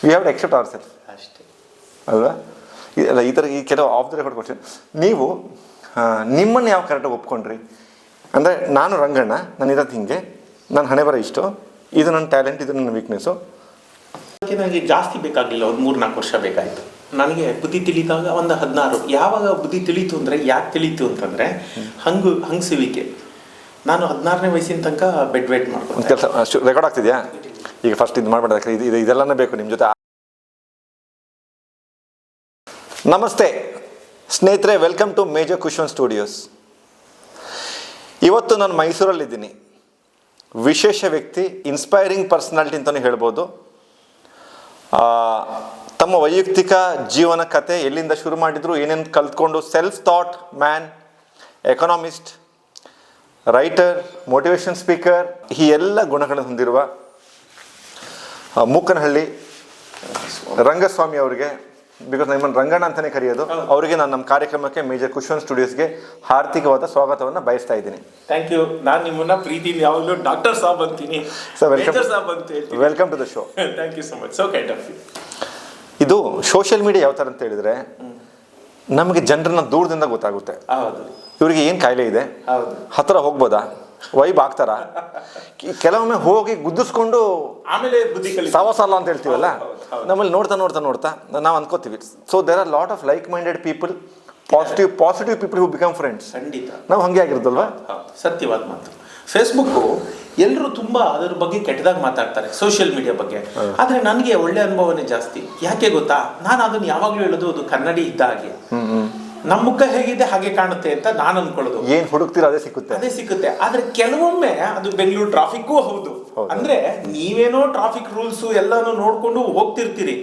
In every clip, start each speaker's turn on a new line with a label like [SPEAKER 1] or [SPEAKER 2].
[SPEAKER 1] V have to accept our self
[SPEAKER 2] ಅಷ್ಟೇ
[SPEAKER 1] ಅಲ್ವಾ? ಅಲ್ಲ, ಈ ಥರ ಈ ಕೆಲವು ಆಫ್ ದ ರೆಕಾರ್ಡ್ ಕ್ವಶನ್. ನೀವು ನಿಮ್ಮನ್ನು ಯಾವ ಕರೆಕ್ಟಾಗಿ ಒಪ್ಕೊಂಡ್ರಿ? ಅಂದರೆ ನಾನು ರಂಗಣ್ಣ, ನಾನು ಇರೋದು ಹಿಂಗೆ, ನನ್ನ ಹಣೆ ಬರೋ ಇಷ್ಟು, ಇದು ನನ್ನ ಟ್ಯಾಲೆಂಟ್, ಇದು ನನ್ನ ವೀಕ್ನೆಸ್ಸು.
[SPEAKER 2] ನನಗೆ ಜಾಸ್ತಿ ಬೇಕಾಗಲಿಲ್ಲ, ಒಂದು 3-4 ವರ್ಷ ಬೇಕಾಯಿತು. ನನಗೆ ಬುದ್ಧಿ ತಿಳಿದಾಗ ಒಂದು 16. ಯಾವಾಗ ಬುದ್ಧಿ ತಿಳಿತು ಅಂದರೆ, ಯಾಕೆ ತಿಳಿತು ಅಂತಂದರೆ ಹಂಗಸುವಿಕೆ. ನಾನು 16ನೇ ವಯಸ್ಸಿನ ತನಕ ಬೆಡ್ ವೇಟ್ ಮಾಡ್ಕೊಂಡು
[SPEAKER 1] ಕೆಲಸ ರೆಕಾರ್ಡ್ ಆಗ್ತಿದೆಯಾ? ಈಗ ಫಸ್ಟ್ ಇದು ಮಾಡಬೇಡ, ಇದೆಲ್ಲನೇ ಬೇಕು ನಿಮ್ಮ ಜೊತೆ. ನಮಸ್ತೆ ಸ್ನೇಹಿತರೆ, welcome to major Kushan studios. ಇವತ್ತು ನಾನು ಮೈಸೂರಲ್ಲಿದ್ದೀನಿ. ವಿಶೇಷ ವ್ಯಕ್ತಿ, ಇನ್ಸ್ಪೈರಿಂಗ್ ಪರ್ಸನಾಲಿಟಿ ಅಂತಲೇ ಹೇಳ್ಬೋದು. ತಮ್ಮ ವೈಯಕ್ತಿಕ ಜೀವನ ಕತೆ ಎಲ್ಲಿಂದ ಶುರು ಮಾಡಿದ್ರು, ಏನೇನು ಕಲ್ತ್ಕೊಂಡು, self thought man, economist, writer, motivation speaker, ಈ ಎಲ್ಲ ಗುಣಗಳನ್ನು ಹೊಂದಿರುವ ಮೂಕನಹಳ್ಳಿ ರಂಗಸ್ವಾಮಿ ಅವರಿಗೆ, ಬಿಕಾಸ್ ನಿಮ್ಮನ್ನು ರಂಗಣ್ಣ ಅಂತಲೇ ಕರೆಯೋದು, ಅವರಿಗೆ ನಾನು ನಮ್ಮ ಕಾರ್ಯಕ್ರಮಕ್ಕೆ ಮೇಜರ್ ಕುಶನ್ ಸ್ಟುಡಿಯೋಸ್ಗೆ ಹಾರ್ದಿಕವಾದ ಸ್ವಾಗತವನ್ನು ಬಯಸ್ತಾ ಇದ್ದೀನಿ.
[SPEAKER 2] Thank you. ನಾನು ನಿಮ್ಮನ್ನ ಪ್ರೀತಿಯಿಂದ ಯಾವಾಗಲೂ ಡಾಕ್ಟರ್ ಸಾಬ್ ಅಂತೀನಿ.
[SPEAKER 1] Welcome to the show.
[SPEAKER 2] Thank you so much. So kind of you.
[SPEAKER 1] ಇದು ಸೋಷಿಯಲ್ ಮೀಡಿಯಾ ಯಾವ ಥರ ಅಂತ ಹೇಳಿದ್ರೆ, ನಮಗೆ ಜನರನ್ನ ದೂರದಿಂದ ಗೊತ್ತಾಗುತ್ತೆ.
[SPEAKER 2] ಹೌದು.
[SPEAKER 1] ಇವರಿಗೆ ಏನು ಕಾಯಿಲೆ ಇದೆ, ಹತ್ತಿರ ಹೋಗ್ಬೋದಾ, ವೈಬ್ ಆಗ್ತಾರ, ಕೆಲವೊಮ್ಮೆ ಹೋಗಿ ಗುದ್ದಿಸ್ಕೊಂಡು
[SPEAKER 2] ಆಮೇಲೆ ಬುದ್ಧಿ
[SPEAKER 1] ಸಾವಸಲ್ಲ ಅಂತ ಹೇಳ್ತೀವಲ್ಲ, ನಮ್ಮಲ್ಲಿ ನೋಡ್ತಾ ನೋಡ್ತಾ ನೋಡ್ತಾ ನಾವು ಅನ್ಕೋತೀವಿ. So there are lot of like minded people, positive people who become friends.
[SPEAKER 2] ಖಂಡಿತ
[SPEAKER 1] ನಾವು ಹಂಗೆ ಆಗಿರೋದಲ್ವಾ?
[SPEAKER 2] ಸತ್ಯವಾದ ಮಾತು. ಫೇಸ್ಬುಕ್ಕು ಎಲ್ಲರೂ ತುಂಬ ಅದರ ಬಗ್ಗೆ ಕೆಟ್ಟದಾಗಿ ಮಾತಾಡ್ತಾರೆ, ಸೋಷಿಯಲ್ ಮೀಡಿಯಾ ಬಗ್ಗೆ. ಆದರೆ ನನಗೆ ಒಳ್ಳೆ ಅನುಭವನೇ ಜಾಸ್ತಿ. ಯಾಕೆ ಗೊತ್ತಾ? ನಾನು ಅದನ್ನು ಯಾವಾಗಲೂ ಹೇಳೋದು, ಅದು ಕನ್ನಡಿ ಇದ್ದ ಹಾಗೆ. ನಮ್ಮ ಮುಖ ಹೇಗಿದೆ ಹಾಗೆ ಕಾಣುತ್ತೆ ಅಂತ ನಾನು ಅನ್ಕೊಳ್ಳೋದು.
[SPEAKER 1] ಏನ್ ಹುಡುಕ್ತಿರೋ ಅದೇ
[SPEAKER 2] ಸಿಕ್ಕುತ್ತೆ. ಆದ್ರೆ ಕೆಲವೊಮ್ಮೆ ಅದು ಬೆಂಗಳೂರು ಟ್ರಾಫಿಕ್ಕೂ ಹೌದು. ಅಂದ್ರೆ ನೀವೇನೋ ಟ್ರಾಫಿಕ್ ರೂಲ್ಸ್ ಎಲ್ಲಾನು ನೋಡ್ಕೊಂಡು ಹೋಗ್ತಿರ್ತೀರಿ,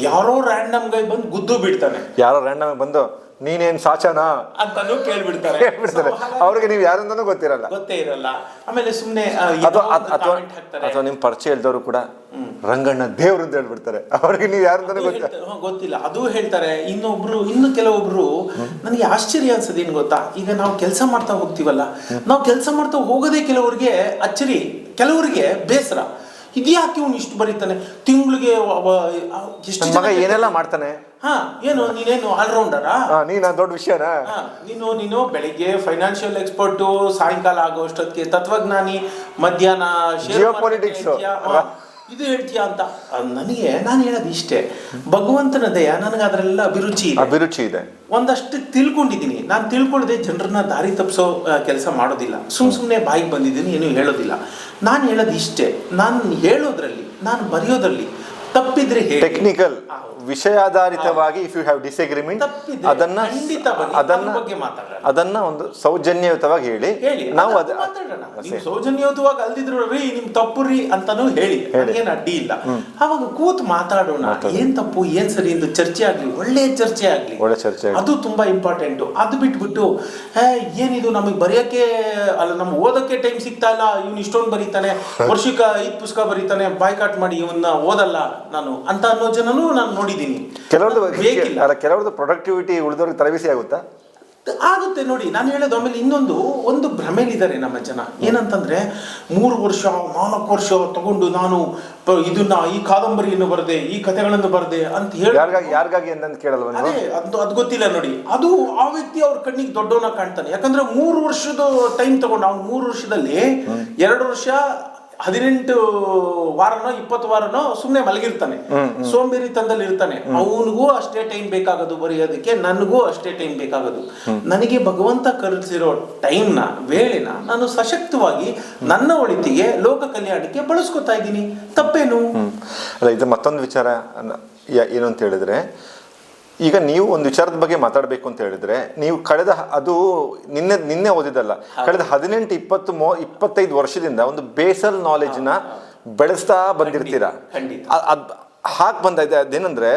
[SPEAKER 2] ಯಾರೋ ರ್ಯಾಂಡಮ್ ಗೈ ಬಂದು ಗುದ್ದು ಬಿಡ್ತಾನೆ.
[SPEAKER 1] ಯಾರೋ ರ್ಯಾಂಡಮ್ ಬಂದು ನೀನೇನ್ ಸಾಚನಾ
[SPEAKER 2] ಅಂತಾನು ಕೇಳ್ಬಿಡ್ತಾರೆ.
[SPEAKER 1] ಅವ್ರಿಗೆ ನೀವು ಯಾರಂತಾನೂ ಗೊತ್ತೇ
[SPEAKER 2] ಇರಲ್ಲ. ಆಮೇಲೆ ಸುಮ್ನೆ
[SPEAKER 1] ಅಥವಾ ನಿಮ್ ಪರಿಚಯ ಇಲ್ದವರು ಕೂಡ ರಂಗಣ್ಣ ದೇವ್ರು ಅಂತ ಹೇಳ್ಬಿಡ್ತಾರೆ. ಅವ್ರಿಗೆ ನೀವು ಯಾರಂತಾನೂ
[SPEAKER 2] ಗೊತ್ತಿಲ್ಲ, ಅದು ಹೇಳ್ತಾರೆ. ಇನ್ನು ಕೆಲವೊಬ್ರು ನನಗೆ ಆಶ್ಚರ್ಯ ಅನ್ಸೋದು ಏನ್ ಗೊತ್ತಾ? ಈಗ ನಾವು ಕೆಲಸ ಮಾಡ್ತಾ ಹೋಗ್ತೀವಲ್ಲ, ನಾವು ಕೆಲಸ ಮಾಡ್ತಾ ಹೋಗೋದೇ ಕೆಲವರಿಗೆ ಅಚ್ಚರಿ, ಕೆಲವರಿಗೆ ಬೇಸರ. ಇದ್ಯಾಕೆ ಇವನು ಇಷ್ಟು ಬರೀತಾನೆ, ತಿಂಗಳಿಗೆ ಎಷ್ಟು
[SPEAKER 1] ಮಗ ಏನೆಲ್ಲ ಮಾಡ್ತಾನೆ.
[SPEAKER 2] ನೀನೇನು ಆಲ್ರೌಂಡರಾ?
[SPEAKER 1] ನೀನು ದೊಡ್ಡ ವಿಷಯನಾ?
[SPEAKER 2] ನೀನು ಬೆಳಿಗ್ಗೆ ಫೈನಾನ್ಷಿಯಲ್ ಎಕ್ಸ್ಪರ್ಟು, ಸಾಯಂಕಾಲ ಆಗೋಷ್ಟೊತ್ತಿಗೆ ತತ್ವಜ್ಞಾನಿ, ಮಧ್ಯಾಹ್ನ
[SPEAKER 1] ಜಿಯೋಪಾಲಿಟಿಕ್ಸ್
[SPEAKER 2] ಇದು ಹೇಳ್ತೀಯಾ ಅಂತ. ನಾನು ಹೇಳೋದು ಇಷ್ಟೇ, ಭಗವಂತನ ದಯ, ನನಗೆ ಅದರೆಲ್ಲ ಅಭಿರುಚಿ ಇದೆ. ಒಂದಷ್ಟು ತಿಳ್ಕೊಂಡಿದ್ದೀನಿ. ನಾನು ತಿಳ್ಕೊಳ್ಳದೆ ಜನರನ್ನ ದಾರಿ ತಪ್ಪಿಸೋ ಕೆಲಸ ಮಾಡೋದಿಲ್ಲ. ಸುಮ್ಮನೆ ಬಾಯಿಗೆ ಬಂದಿದ್ದೀನಿ, ಏನು ಹೇಳೋದಿಲ್ಲ. ನಾನು ಹೇಳೋದು ಇಷ್ಟೇ, ನಾನು ಹೇಳೋದ್ರಲ್ಲಿ, ನಾನು ಬರೆಯೋದ್ರಲ್ಲಿ ತಪ್ಪಿದ್ರೆ ಟೆಕ್ನಿಕಲ್
[SPEAKER 1] ವಿಷಯಾಧಾರಿತವಾಗಿ ಇಫ್ ಯು ಹ್ಯಾವ್ ಡಿಸ್ಅಗ್ರಿಮೆಂಟ್ ಅದನ್ನ ಒಂದು ಸೌಜನ್ಯಯುತವಾಗಿ ಹೇಳಿ ನಾವು
[SPEAKER 2] ಸೌಜನ್ಯಯುತವಾಗಿ ಅಲ್ದಿದ್ರು ರೀ ನಿಮ್ ತಪ್ಪು ರೀ ಅಂತಾನು ಹೇಳಿ, ಏನ್ ಅಡ್ಡಿ ಇಲ್ಲ. ಅವಾಗ ಕೂತ್ ಮಾತಾಡೋಣ, ಏನ್ ತಪ್ಪು ಏನ್ ಸರಿ ಎಂದು ಚರ್ಚೆ ಆಗ್ಲಿ, ಒಳ್ಳೆ ಚರ್ಚೆ ಆಗ್ಲಿ, ಅದು ತುಂಬಾ ಇಂಪಾರ್ಟೆಂಟ್. ಅದು ಬಿಟ್ಬಿಟ್ಟು ಏನಿದು ನಮಗ್ ಬರೆಯಕ್ಕೆ ಅಲ್ಲ, ನಮ್ಗೆ ಓದಕ್ಕೆ ಟೈಮ್ ಸಿಗ್ತಾ ಇಲ್ಲ, ಇವ್ನು ಇಷ್ಟೊಂದು ಬರೀತಾನೆ, ವರ್ಷಕ್ಕೆ 5 ಪುಸ್ತಕ ಬರೀತಾನೆ, ಬಾಯ್ಕಾಟ್ ಮಾಡಿ ಇವನ್ನ ಓದಲ್ಲ ನಾನು ಅಂತ ಅನ್ನೋ ಜನನು ನಾನು ನೋಡಿ.
[SPEAKER 1] ಕೆಲವ್ರದ್ದು ಪ್ರೊಡಕ್ಟಿವಿಟಿ ಉಳಿದವ್ರಿಗೆ ತಲೆಬಿಸಿ
[SPEAKER 2] ಆಗುತ್ತೆ ನೋಡಿ. ನಾನು ಹೇಳೋದು ಆಮೇಲೆ ಒಂದು ಭ್ರಮೆಲಿದ್ದಾರೆ ನಮ್ಮ ಜನ. ಏನಂತಂದ್ರೆ 3 ವರ್ಷ 4 ವರ್ಷ ತಗೊಂಡು ನಾನು ಇದನ್ನ ಈ ಕಾದಂಬರಿಯನ್ನು ಬರದೆ, ಈ ಕಥೆಗಳನ್ನು ಬರದೆ ಅಂತ ಹೇಳಿ
[SPEAKER 1] ಯಾರಿಗಾಗಿ ಕೇಳಲ್ವ?
[SPEAKER 2] ಅದು ಗೊತ್ತಿಲ್ಲ ನೋಡಿ. ಅದು ಆ ವ್ಯಕ್ತಿ ಅವ್ರ ಕಣ್ಣಿಗೆ ದೊಡ್ಡವನ ಕಾಣ್ತಾನೆ. ಯಾಕಂದ್ರೆ 3 ವರ್ಷದ ಟೈಮ್ ತಗೊಂಡು ಅವ್ನು 3 ವರ್ಷದಲ್ಲಿ 2 ವರ್ಷ 18 ವಾರನೋ 20 ವಾರನೋ ಸುಮ್ಮನೆ ಮಲಗಿರ್ತಾನೆ, ಸೋಂಬೇರಿತನದಲ್ಲಿ ಇರ್ತಾನೆ. ಅವನಿಗೂ ಅಷ್ಟೇ ಟೈಮ್ ಬೇಕಾಗೋದು ಬರೆಯೋದಕ್ಕೆ, ನನಗೂ ಅಷ್ಟೇ ಟೈಮ್ ಬೇಕಾಗೋದು. ನನಗೆ ಭಗವಂತ ಕರೆಸಿರೋ ಟೈಮ್ನ, ವೇಳೆನ ನಾನು ಸಶಕ್ತವಾಗಿ ನನ್ನ ಒಳಿತಿಗೆ, ಲೋಕ ಕಲ್ಯಾಣಕ್ಕೆ ಬಳಸ್ಕೊತಾ ಇದ್ದೀನಿ. ತಪ್ಪೇನು?
[SPEAKER 1] ಅಲ್ಲ, ಇದು ಮತ್ತೊಂದು ವಿಚಾರ ಏನು ಅಂತ ಹೇಳಿದ್ರೆ, ಈಗ ನೀವು ಒಂದು ವಿಚಾರದ ಬಗ್ಗೆ ಮಾತಾಡಬೇಕು ಅಂತ ಹೇಳಿದ್ರೆ, ನೀವು ಅದು ನಿನ್ನೆ ಓದಿದಲ್ಲ, ಕಳೆದ 18, 20, 25 ವರ್ಷದಿಂದ ಒಂದು ಬೇಸಲ್ ನಾಲೆಜ್ನ ಬೆಳೆಸ್ತಾ ಬಂದಿರ್ತೀರಾ. ಹಾಗೆ ಬಂದಿದೆ. ಅದೇನಂದ್ರೆ,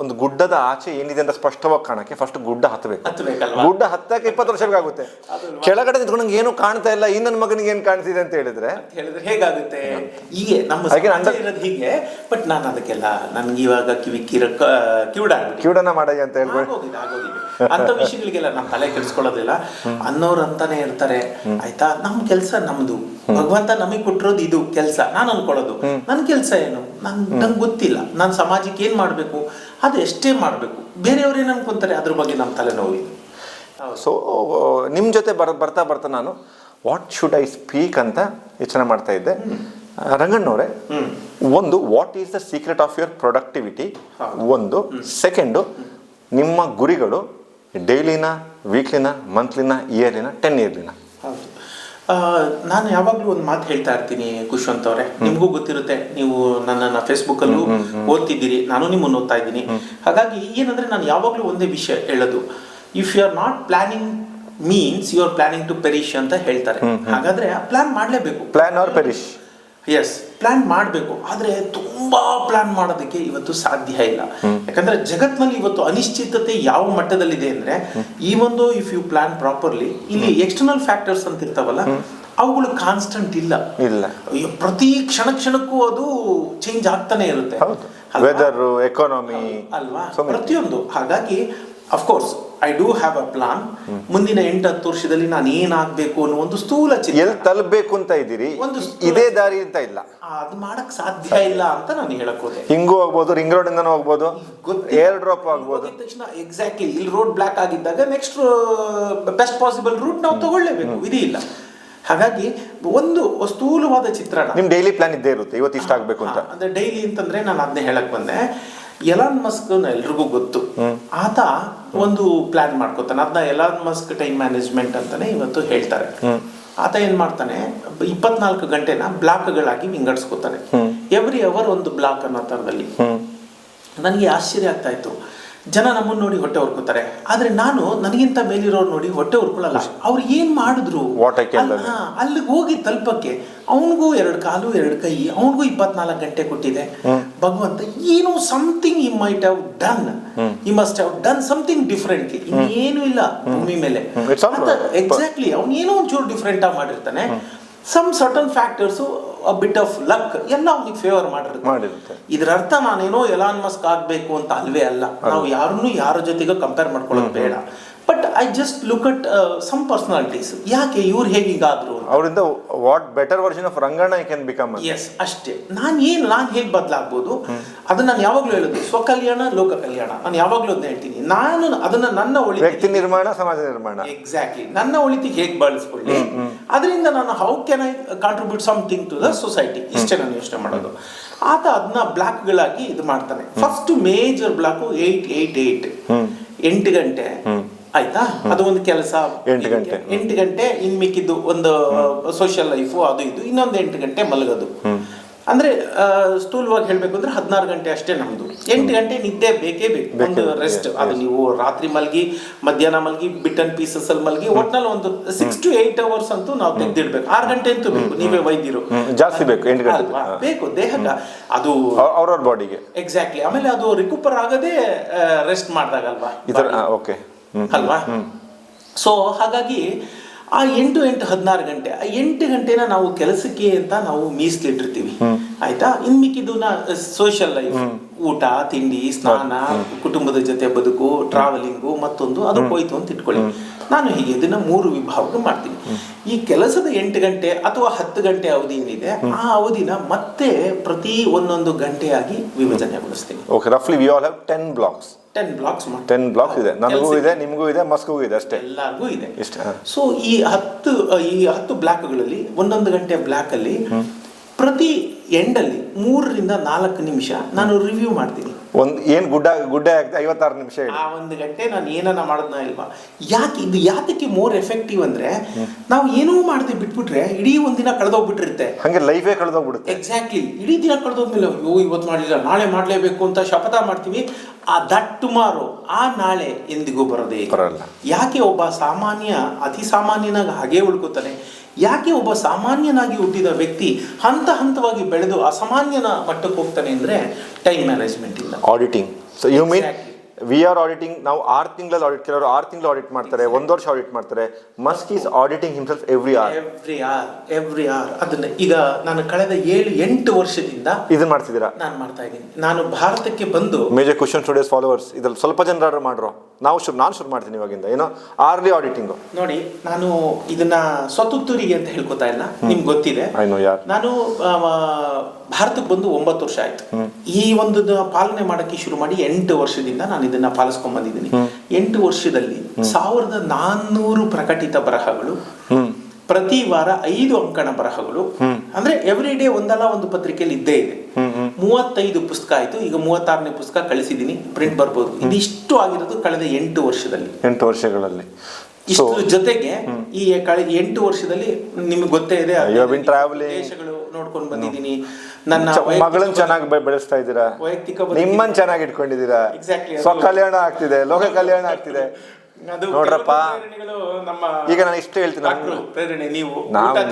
[SPEAKER 1] ಒಂದು ಗುಡ್ಡದ ಆಚೆ ಏನಿದೆ ಅಂತ ಸ್ಪಷ್ಟವಾಗಿ ಕಾಣಕ್ಕೆ ಫಸ್ಟ್ ಗುಡ್ಡ ಹತ್ತಬೇಕು. ಗುಡ್ಡ ಹತ್ತಕ್ಕೆ 20 ವರ್ಷ ಬೇಕಾಗುತ್ತೆ. ಕೆಳಗಡೆ ನಿಂತ್ಕೊಂಡಂಗೆ ಏನು ಕಾಣ್ತಾ ಇಲ್ಲ, ಈ ನನ್ನ ಮಗನಿಗೆ ಏನ್ ಕಾಣ್ತಿದೆ ಅಂತ ಹೇಳಿದ್ರೆ
[SPEAKER 2] ಹೇಗಾಗುತ್ತೆ? ಹೀಗೆ ಹೀಗೆ. ಬಟ್ ನಾನು ಅದಕ್ಕೆಲ್ಲ ನನ್ಗೆ ಇವಾಗ ಕಿವಿಡನ
[SPEAKER 1] ಮಾಡಯ್ಯ ಅಂತ ಹೇಳ್ಬೋದು.
[SPEAKER 2] ಅಂತ ವಿಷಯಗಳಿಗೆಲ್ಲ ನಾನು ತಲೆ ಕೆಡಿಸ್ಕೊಳ್ಳೋದಿಲ್ಲ. ಅನ್ನೋರು ಅಂತಾನೆ ಇರ್ತಾರೆ ಆಯ್ತಾ. ನಮ್ಮ ಕೆಲಸ ನಮ್ದು, ಭಗವಂತ ನಮಗೆ ಕೊಟ್ಟಿರೋದು ಇದು ಕೆಲಸ. ನಾನು ಅನ್ಕೊಳ್ಳೋದು ನನ್ನ ಕೆಲಸ ಏನು, ನಂಗೆ ಗೊತ್ತಿಲ್ಲ, ನಾನು ಸಮಾಜಕ್ಕೆ ಏನ್ ಮಾಡ್ಬೇಕು ಅದು ಎಷ್ಟೇ ಮಾಡ್ಬೇಕು. ಬೇರೆಯವ್ರು ಏನ್ ಅನ್ಕೊಂತಾರೆ ಅದ್ರ ಬಗ್ಗೆ ನಮ್ಮ ತಲೆನೋವಿದೆ.
[SPEAKER 1] ಸೊ ನಿಮ್ಮ ಜೊತೆ ಬರ್ತಾ ಬರ್ತಾ ನಾನು ವಾಟ್ ಶುಡ್ ಐ ಸ್ಪೀಕ್ ಅಂತ ಯೋಚನೆ ಮಾಡ್ತಾ ಇದ್ದೆ. ರಂಗಣ್ಣವ್ರೆ, ಒಂದು what is the secret of your productivity, ಒಂದು. ಸೆಕೆಂಡು, ನಿಮ್ಮ ಗುರಿಗಳು ಡೈಲಿನ, ವೀಕ್ಲಿನ, ಮಂತ್ಲಿನ, ಇಯರ್ಲಿನ, 10 ಇಯರ್ಲಿನ?
[SPEAKER 2] ಹೌದು, ನಾನು ಯಾವಾಗಲೂ ಒಂದು ಮಾತು ಹೇಳ್ತಾ ಇರ್ತೀನಿ ಖುಷ್ವಂತ್ ಅವರೇ, ನಿಮಗೂ ಗೊತ್ತಿರುತ್ತೆ, ನೀವು ನನ್ನನ್ನು ಫೇಸ್ಬುಕ್ಕಲ್ಲೂ ಓದ್ತಿದ್ದೀರಿ, ನಾನು ನಿಮ್ಮನ್ನು ಓದ್ತಾ ಇದ್ದೀನಿ. ಹಾಗಾಗಿ ಏನಂದರೆ ನಾನು ಯಾವಾಗಲೂ ಒಂದೇ ವಿಷಯ ಹೇಳೋದು, if you are not planning means you are planning to perish ಅಂತ ಹೇಳ್ತಾರೆ. ಹಾಗಾದ್ರೆ ಪ್ಲಾನ್ ಮಾಡಲೇಬೇಕು.
[SPEAKER 1] Plan or perish.
[SPEAKER 2] Yes, plan ಮಾಡಬೇಕು. ಆದರೆ ತುಂಬಾ ಪ್ಲಾನ್ ಮಾಡೋದಕ್ಕೆ ಇವತ್ತು ಸಾಧ್ಯ ಇಲ್ಲ. ಯಾಕಂದ್ರೆ ಜಗತ್ತಿನಲ್ಲಿ ಇವತ್ತು ಅನಿಶ್ಚಿತತೆ ಯಾವ ಮಟ್ಟದಲ್ಲಿದೆ ಅಂದ್ರೆ, ಈ ಒಂದು ಇಫ್ ಯು ಪ್ಲಾನ್ ಪ್ರಾಪರ್ಲಿ, ಇಲ್ಲಿ ಎಕ್ಸ್ಟರ್ನಲ್ ಫ್ಯಾಕ್ಟರ್ಸ್ ಅಂತ ಇರ್ತಾವಲ್ಲ, ಅವುಗಳು ಕಾನ್ಸ್ಟೆಂಟ್ ಇಲ್ಲ. ಪ್ರತಿ ಕ್ಷಣಕ್ಕೂ ಅದು ಚೇಂಜ್ ಆಗ್ತಾನೆ ಇರುತ್ತೆ.
[SPEAKER 1] ವೆದರ್, ಎಕಾನಮಿ
[SPEAKER 2] ಅಲ್ವಾ, ಪ್ರತಿಯೊಂದು. ಹಾಗಾಗಿ of course I do have a plan. ಮುಂದಿನ 8-10 ವರ್ಷದಲ್ಲಿ ನಾನು ಏನಾಗಬೇಕು ಅನ್ನೋ ಒಂದು ಸ್ಥೂಲ ಚಿತ್ರ,
[SPEAKER 1] ಎಲ್ಲಿ ತಲುಪಬೇಕು ಅಂತ ಇದ್ದೀರಿ, ಇದೇ ದಾರಿ ಅಂತ ಇಲ್ಲ,
[SPEAKER 2] ಅದು ಮಾಡಕ್ ಸಾಧ್ಯ ಇಲ್ಲ ಅಂತ ನಾನು ಹೇಳಕ್ ಹೋದೆ.
[SPEAKER 1] ಹಿಂಗೂ ಹೋಗ್ಬೋದು, ರಿಂಗ್ ರೋಡ್ ಇಂದನೂ ಹೋಗ್ಬೋದು, ಏರ್ ಡ್ರಾಪ್ ಆಗ್ಬೋದು.
[SPEAKER 2] ತಕ್ಷಣ ಎಕ್ಸಾಕ್ಟ್ಲಿ ಇಲ್ಲಿ ರೋಡ್ ಬ್ಲಾಕ್ ಆಗಿದ್ದಾಗ ನೆಕ್ಸ್ಟ್ ಬೆಸ್ಟ್ ಪಾಸಿಬಲ್ ರೂಟ್ ನಾವು ತಗೊಳ್ಳೇಬೇಕು, ವಿಧಿ ಇಲ್ಲ. ಹಾಗಾಗಿ ಒಂದು ಸ್ಥೂಲವಾದ ಚಿತ್ರಣ,
[SPEAKER 1] ನಿಮ್ ಡೈಲಿ ಪ್ಲಾನ್ ಇದ್ದೇ ಇರುತ್ತೆ, ಇವತ್ತು ಇಷ್ಟ ಆಗ್ಬೇಕು ಅಂತ.
[SPEAKER 2] ಅಂದ್ರೆ ಡೈಲಿ ಅಂತಂದ್ರೆ ನಾನು ಅದನ್ನೇ ಹೇಳಕ್ ಬಂದೆ. ಎಲಾನ್ ಮಸ್ಕ್ ಎಲ್ರಿಗೂ ಗೊತ್ತು, ಆತ ಒಂದು ಪ್ಲಾನ್ ಮಾಡ್ಕೋತಾನೆ. ಅದನ್ನ ಎಲಾನ್ ಮಸ್ಕ್ ಟೈಮ್ ಮ್ಯಾನೇಜ್ಮೆಂಟ್ ಅಂತಾನೆ ಇವತ್ತು ಹೇಳ್ತಾರೆ. ಆತ ಏನ್ ಮಾಡ್ತಾನೆ, 24 ಗಂಟೆನ ಬ್ಲಾಕ್ಗಳಾಗಿ ವಿಂಗಡಿಸ್ಕೋತಾನೆ. ಎವ್ರಿ ಅವರ್ ಒಂದು ಬ್ಲಾಕ್ ಅನ್ನೋ ತರದಲ್ಲಿ. ನನಗೆ ಆಶ್ಚರ್ಯ ಆಗ್ತಾ ಇತ್ತು, ಜನ ನಮ್ಮನ್ನು ನೋಡಿ ಹೊಟ್ಟೆ ಹೊರ್ಕೋತಾರೆ, ಆದ್ರೆ ನಾನು ನನಗಿಂತ ಮೇಲಿರೋರು ನೋಡಿ ಹೊಟ್ಟೆ ಹೊರ್ಕೊಳ್ಳಲ್ಲ. ಅವ್ರು ಏನ್ ಮಾಡಿದ್ರು ಅಲ್ಲಿಗೆ ಹೋಗಿ ತಲುಪಕ್ಕೆ ಅವನಿಗೂ 2 ಕಾಲು 2 ಕೈ, ಅವನಿಗೂ 24 ಗಂಟೆ ಕೊಟ್ಟಿದೆ ಭಗವಂತ. ಏನೋ something he might have done, he must have done something differently. ಇನ್ನೇನು ಇಲ್ಲ ಭೂಮಿ ಮೇಲೆ. ಎಕ್ಸಾಕ್ಟ್ಲಿ, ಅವ್ನು ಏನೋ ಒಂಚೂರು ಡಿಫ್ರೆಂಟ್ ಆಗಿ ಮಾಡಿರ್ತಾನೆ. Some certain factors, a bit of luck ಎಲ್ಲ ಅವನಿಗೆ ಫೇವರ್ ಮಾಡಿರುತ್ತೆ. ಇದರ ಅರ್ಥ ನಾನೇನೋ ಎಲಾನ್ ಮಸ್ಕ್ ಆಗಬೇಕು ಅಂತ ಅಲ್ವೇ ಅಲ್ಲ. ನಾವು ಯಾರನ್ನೂ ಯಾರ ಜೊತೆಗೂ ಕಂಪೇರ್ ಮಾಡ್ಕೊಳ್ಳೋದು ಬೇಡ. But I just look at some personalities. ಯಾಕೆ ಇವ್ರು ಹೇಗಾದ್ರು,
[SPEAKER 1] ಅವರಿಂದ what better version of Ranganna I can become.
[SPEAKER 2] Yes, ಅಷ್ಟೇ. ನಾನು ಹೇಗೆ ಬದಲಾಗ್ಬೋದು ಅದನ್ನ ನಾನು ಯಾವಾಗ್ಲೂ ಹೇಳೋದು, ಸ್ವಕಲ್ಯಾಣ ಲೋಕ ಕಲ್ಯಾಣ. ನಾನು ಯಾವಾಗ್ಲೂ ಅದನ್ನ ಹೇಳ್ತೀನಿ. ನಾನು ಅದನ್ನ ನನ್ನ
[SPEAKER 1] ವ್ಯಕ್ತಿ ನಿರ್ಮಾಣ, ಸಮಾಜ ನಿರ್ಮಾಣ,
[SPEAKER 2] ಎಕ್ಸಾಕ್ಟ್ಲಿ ನನ್ನ ಒಳಿತಿಗೆ ಹೇಗೆ ಬಳಸ್ಕೊಳ್ಳಿ, ಅದರಿಂದ ನಾನು how can I contribute something to the society, ಇಷ್ಟೇ ನಾನು ಯೋಚನೆ ಮಾಡೋದು. ಆತ ಅದನ್ನ ಬ್ಲಾಕ್ಗಳಾಗಿ ಇದು ಮಾಡ್ತಾನೆ. ಫಸ್ಟ್ ಮೇಜರ್ ಬ್ಲಾಕು 8 ಗಂಟೆ ಆಯ್ತಾ, ಅದು ಒಂದು ಕೆಲಸ 8 ಗಂಟೆ. ಇನ್ ಮಿಕ್ಕಿದ್ದು ಒಂದು ಸೋಷಿಯಲ್ ಲೈಫು, ಅದು ಇದು. ಇನ್ನೊಂದು 8 ಗಂಟೆ ಮಲಗೋದು. ಅಂದ್ರೆ ಸ್ಥೂಲವಾಗಿ ಹೇಳ್ಬೇಕು ಅಂದ್ರೆ 16 ಗಂಟೆ ಅಷ್ಟೇ ನಮ್ದು. 8 ಗಂಟೆ ನಿದ್ದೆ ಬೇಕೇ ಬೇಕು, ಒಂದು ರೆಸ್ಟ್. ಅದು ನೀವು ರಾತ್ರಿ ಮಲಗಿ, ಮಧ್ಯಾಹ್ನ ಮಲಗಿ, ಬಿಟ್ ಅಂಡ್ ಪೀಸಸ್ ಅಲ್ಲಿ ಮಲಗಿ, ಒಟ್ನಲ್ಲಿ ಒಂದು 6 to 8 hours ಅಂತೂ ನಾವು ತೆಗೆದಿಡ್ಬೇಕು. 6 ಗಂಟೆ ಅಂತೂ ಬೇಕು. ನೀವೇ ವೈದ್ಯರು,
[SPEAKER 1] ಜಾಸ್ತಿ ಬೇಕು, 8 ಗಂಟೆ
[SPEAKER 2] ಬೇಕು ದೇಹಕ್ಕೆ, ಅದು
[SPEAKER 1] ಅವ್ರವ್ರ ಬಾಡಿಗೆ.
[SPEAKER 2] ಎಕ್ಸಾಕ್ಟ್ಲಿ. ಆಮೇಲೆ ಅದು ರಿಕವರ್ ಆಗದೆ ರೆಸ್ಟ್ ಮಾಡಿದಾಗಲ್ವಾ, ಅಲ್ವಾ? ಸೊ ಹಾಗಾಗಿ ಆ 8-16 ಗಂಟೆ, ಆ 8 ಗಂಟೆನ ನಾವು ಕೆಲಸಕ್ಕೆ ಅಂತ ನಾವು ಮೀಸಲಿಟ್ಟಿರ್ತೀವಿ ಆಯ್ತಾ. ಇನ್ ಮಿಕ್ಕಿದ್ದನ್ನ ಸೋಷಿಯಲ್ ಲೈಫ್, ಊಟ ತಿಂಡಿ, ಸ್ನಾನ, ಕುಟುಂಬದ ಜೊತೆ ಬದುಕು, ಟ್ರಾವೆಲಿಂಗು, ಮತ್ತೊಂದು, ಅದು ಹೋಯ್ತು ಅಂತ ಇಟ್ಕೊಳ್ಳಿ. ನಾನು ಹೀಗೆ ಇದನ್ನ 3 ವಿಭಾಗ ಮಾಡ್ತೀನಿ. ಈ ಕೆಲಸದ 8 ಗಂಟೆ ಅಥವಾ 10 ಗಂಟೆ ಅವಧಿ ಏನಿದೆ, ಆ ಅವಧಿನ ಮತ್ತೆ ಪ್ರತಿ ಒಂದೊಂದು ಗಂಟೆಯಾಗಿ ವಿಭಜನೆಗೊಳಿಸ್ತೀನಿ.
[SPEAKER 1] ಓಕೆ, ರಫ್ಲಿ we all have 10 blocks.
[SPEAKER 2] 10 blocks
[SPEAKER 1] 10 blocks ಇದೆ. ನನಗೂ ಇದೆ, ನಿಮಗೂ ಇದೆ, ಮಸ್ಗೂ ಇದೆ, ಅಷ್ಟೇ,
[SPEAKER 2] ಎಲ್ಲರಿಗೂ ಇದೆ.
[SPEAKER 1] ಇಷ್ಟ.
[SPEAKER 2] ಸೊ ಈ 10 ಬ್ಲಾಕ್ಗಳಲ್ಲಿ ಒಂದೊಂದು ಗಂಟೆ ಬ್ಲಾಕ್ ಅಲ್ಲಿ ಪ್ರತಿ ಎಂಡಲ್ಲಿ 3 ರಿಂದ 4 ನಿಮಿಷ ನಾನು ರಿವ್ಯೂ ಮಾಡ್ತೀನಿ.
[SPEAKER 1] ಏನ್ ಗುಡ್ಡ ಆಗ್ತದೆ 56 ನಿಮಿಷ
[SPEAKER 2] ಆ 1 ಗಂಟೆ ನಾನು ಏನನ್ನ ಮಾಡೋದ್ನ ಇಲ್ವಾ. ಯಾತಕ್ಕೆ ಮೋರ್ ಎಫೆಕ್ಟಿವ್ ಅಂದ್ರೆ, ನಾವು ಏನೂ ಮಾಡದೆ ಬಿಟ್ಬಿಟ್ರೆ ಇಡೀ ಒಂದಿನ ಕಳೆದೋಗ್ಬಿಟ್ಟಿರುತ್ತೆ,
[SPEAKER 1] ಹಂಗೆ ಲೈಫೇ ಕಳೆದೋಗ್ಬಿಡುತ್ತೆ.
[SPEAKER 2] ಎಕ್ಸಾಕ್ಟ್ಲಿ, ಇಡೀ ದಿನ ಕಳೆದೋದ್ಮೇಲೆ ಅಯ್ಯೋ ಇವತ್ತು ಮಾಡಲಿಲ್ಲ, ನಾಳೆ ಮಾಡಲೇಬೇಕು ಅಂತ ಶಪಥ ಮಾಡ್ತೀವಿ. ಆ ದಟ್ ಟುಮಾರೋ, ಆ ನಾಳೆ ಎಂದಿಗೂ ಬರೋದೇ ಬರಲ್ಲ. ಯಾಕೆ ಒಬ್ಬ ಸಾಮಾನ್ಯ ಅತಿ ಸಾಮಾನ್ಯನಾಗಿ ಹಾಗೇ ಉಳ್ಕೋತಾನೆ? ಯಾಕೆ ಒಬ್ಬ ಸಾಮಾನ್ಯನಾಗಿ ಹುಟ್ಟಿದ ವ್ಯಕ್ತಿ ಹಂತವಾಗಿ ಬೆಳೆದು ಅಸಾಮಾನ್ಯನ ಮಟ್ಟಕ್ಕೆ ಹೋಗ್ತಾನೆ ಅಂದ್ರೆ ಟೈಮ್ ಮ್ಯಾನೇಜ್ಮೆಂಟ್ ಇಲ್ಲ.
[SPEAKER 1] Auditing. So you mean we are auditing. ನಾವು 6 ತಿಂಗಳಲ್ಲಿ ಆಡಿಟ್, ಕೆಲವರು 6 ತಿಂಗಳು ಆಡಿಟ್ ಮಾಡ್ತಾರೆ, 1 ವರ್ಷ ಆಡಿಟ್ ಮಾಡ್ತಾರೆ. Musk is auditing himself every hour. ಅದನ್ನ ಈಗ ನಾನು ಕಳೆದ 7-8 ವರ್ಷದಿಂದ ಇದನ್ನ ಮಾಡ್ತಿದ್ದೀರಾ?
[SPEAKER 2] ನಾನು ಮಾಡ್ತಾ ಇದ್ದೀನಿ. ನಾನು ಭಾರತಕ್ಕೆ ಬಂದು
[SPEAKER 1] ಮೇಜರ್ ಕ್ವಶನ್ ಸ್ಟುಡಿಯೋಸ್ ಫಾಲೋವರ್ಸ್ ಇದ್ರಲ್ಲಿ ಸ್ವಲ್ಪ ಜನರಾದ್ರೂ ಮಾಡ್ರೋ, ನಾನು ಶುರು ಮಾಡ್ತೀನಿ ಇವಾಗಿಂದ. ಏನೋ ಆರ್ಲಿ ಆಡಿಟಿಂಗು.
[SPEAKER 2] ನೋಡಿ, ನಾನು ಇದನ್ನ ಸ್ವತುತ್ತೂರಿಗೆ ಅಂತ ಹೇಳ್ಕೊತಾ ಇಲ್ಲ, ನಿಮ್ಗೆ ಗೊತ್ತಿದೆ. ನಾನು ಭಾರತಕ್ಕೆ ಬಂದು 9 ವರ್ಷ ಆಯ್ತು. ಈ ಒಂದು ಪಾಲನೆ ಮಾಡಕ್ಕೆ ಶುರು ಮಾಡಿ 8 ವರ್ಷದಿಂದ ನಾನು ಇದನ್ನ ಪಾಲಿಸ್ಕೊಂಡ್ ಬಂದಿದ್ದೀನಿ. 8 ವರ್ಷದಲ್ಲಿ 1400 ಪ್ರಕಟಿತ ಬರಹಗಳು, ಪ್ರತಿ ವಾರ 5 ಅಂಕಣ ಬರಹಗಳು, ಅಂದ್ರೆ ಎವ್ರಿ ಡೇ ಒಂದಲ್ಲ ಒಂದು ಪತ್ರಿಕೆಯಲ್ಲಿ ಇದ್ದೇ ಇದೆ. 35 ಪುಸ್ತಕ ಆಯ್ತು. ಈಗ 36ನೇ ಪುಸ್ತಕ ಕಳಿಸಿದೀನಿ, ಪ್ರಿಂಟ್ ಬರ್ಬೋದು. ಇದಿಷ್ಟು ಆಗಿರೋದು ಕಳೆದ 8 ವರ್ಷದಲ್ಲಿ.
[SPEAKER 1] 8 ವರ್ಷಗಳಲ್ಲಿ.
[SPEAKER 2] ಇದ್ರ ಜೊತೆಗೆ ಈ 8 ವರ್ಷದಲ್ಲಿ ನಿಮ್ಗೆ ಗೊತ್ತೇ ಇದೆ, ದೇಶಗಳು ನೋಡ್ಕೊಂಡು ಬಂದಿದ್ದೀನಿ. ನನ್ನ
[SPEAKER 1] ಮಗಳನ್ನ ಚೆನ್ನಾಗಿ ಬೆಳೆಸ್ತಾ ಇದ್ದೀರಾ,
[SPEAKER 2] ವೈಯಕ್ತಿಕ
[SPEAKER 1] ನಿಮ್ಮನ್ನ ಚೆನ್ನಾಗಿ ಇಟ್ಕೊಂಡಿದ್ದೀರಾ, ಸ್ವಕಲ್ಯಾಣ ಆಗ್ತಿದೆ, ಲೋಕ ಕಲ್ಯಾಣ ಆಗ್ತಿದೆ. ನೋಡ್ರಪ್ಪ, ಈಗ ನಾನು ಇಷ್ಟು ಹೇಳ್ತೀನಿ,
[SPEAKER 2] ಪ್ರೇರಣೆ ನೀವು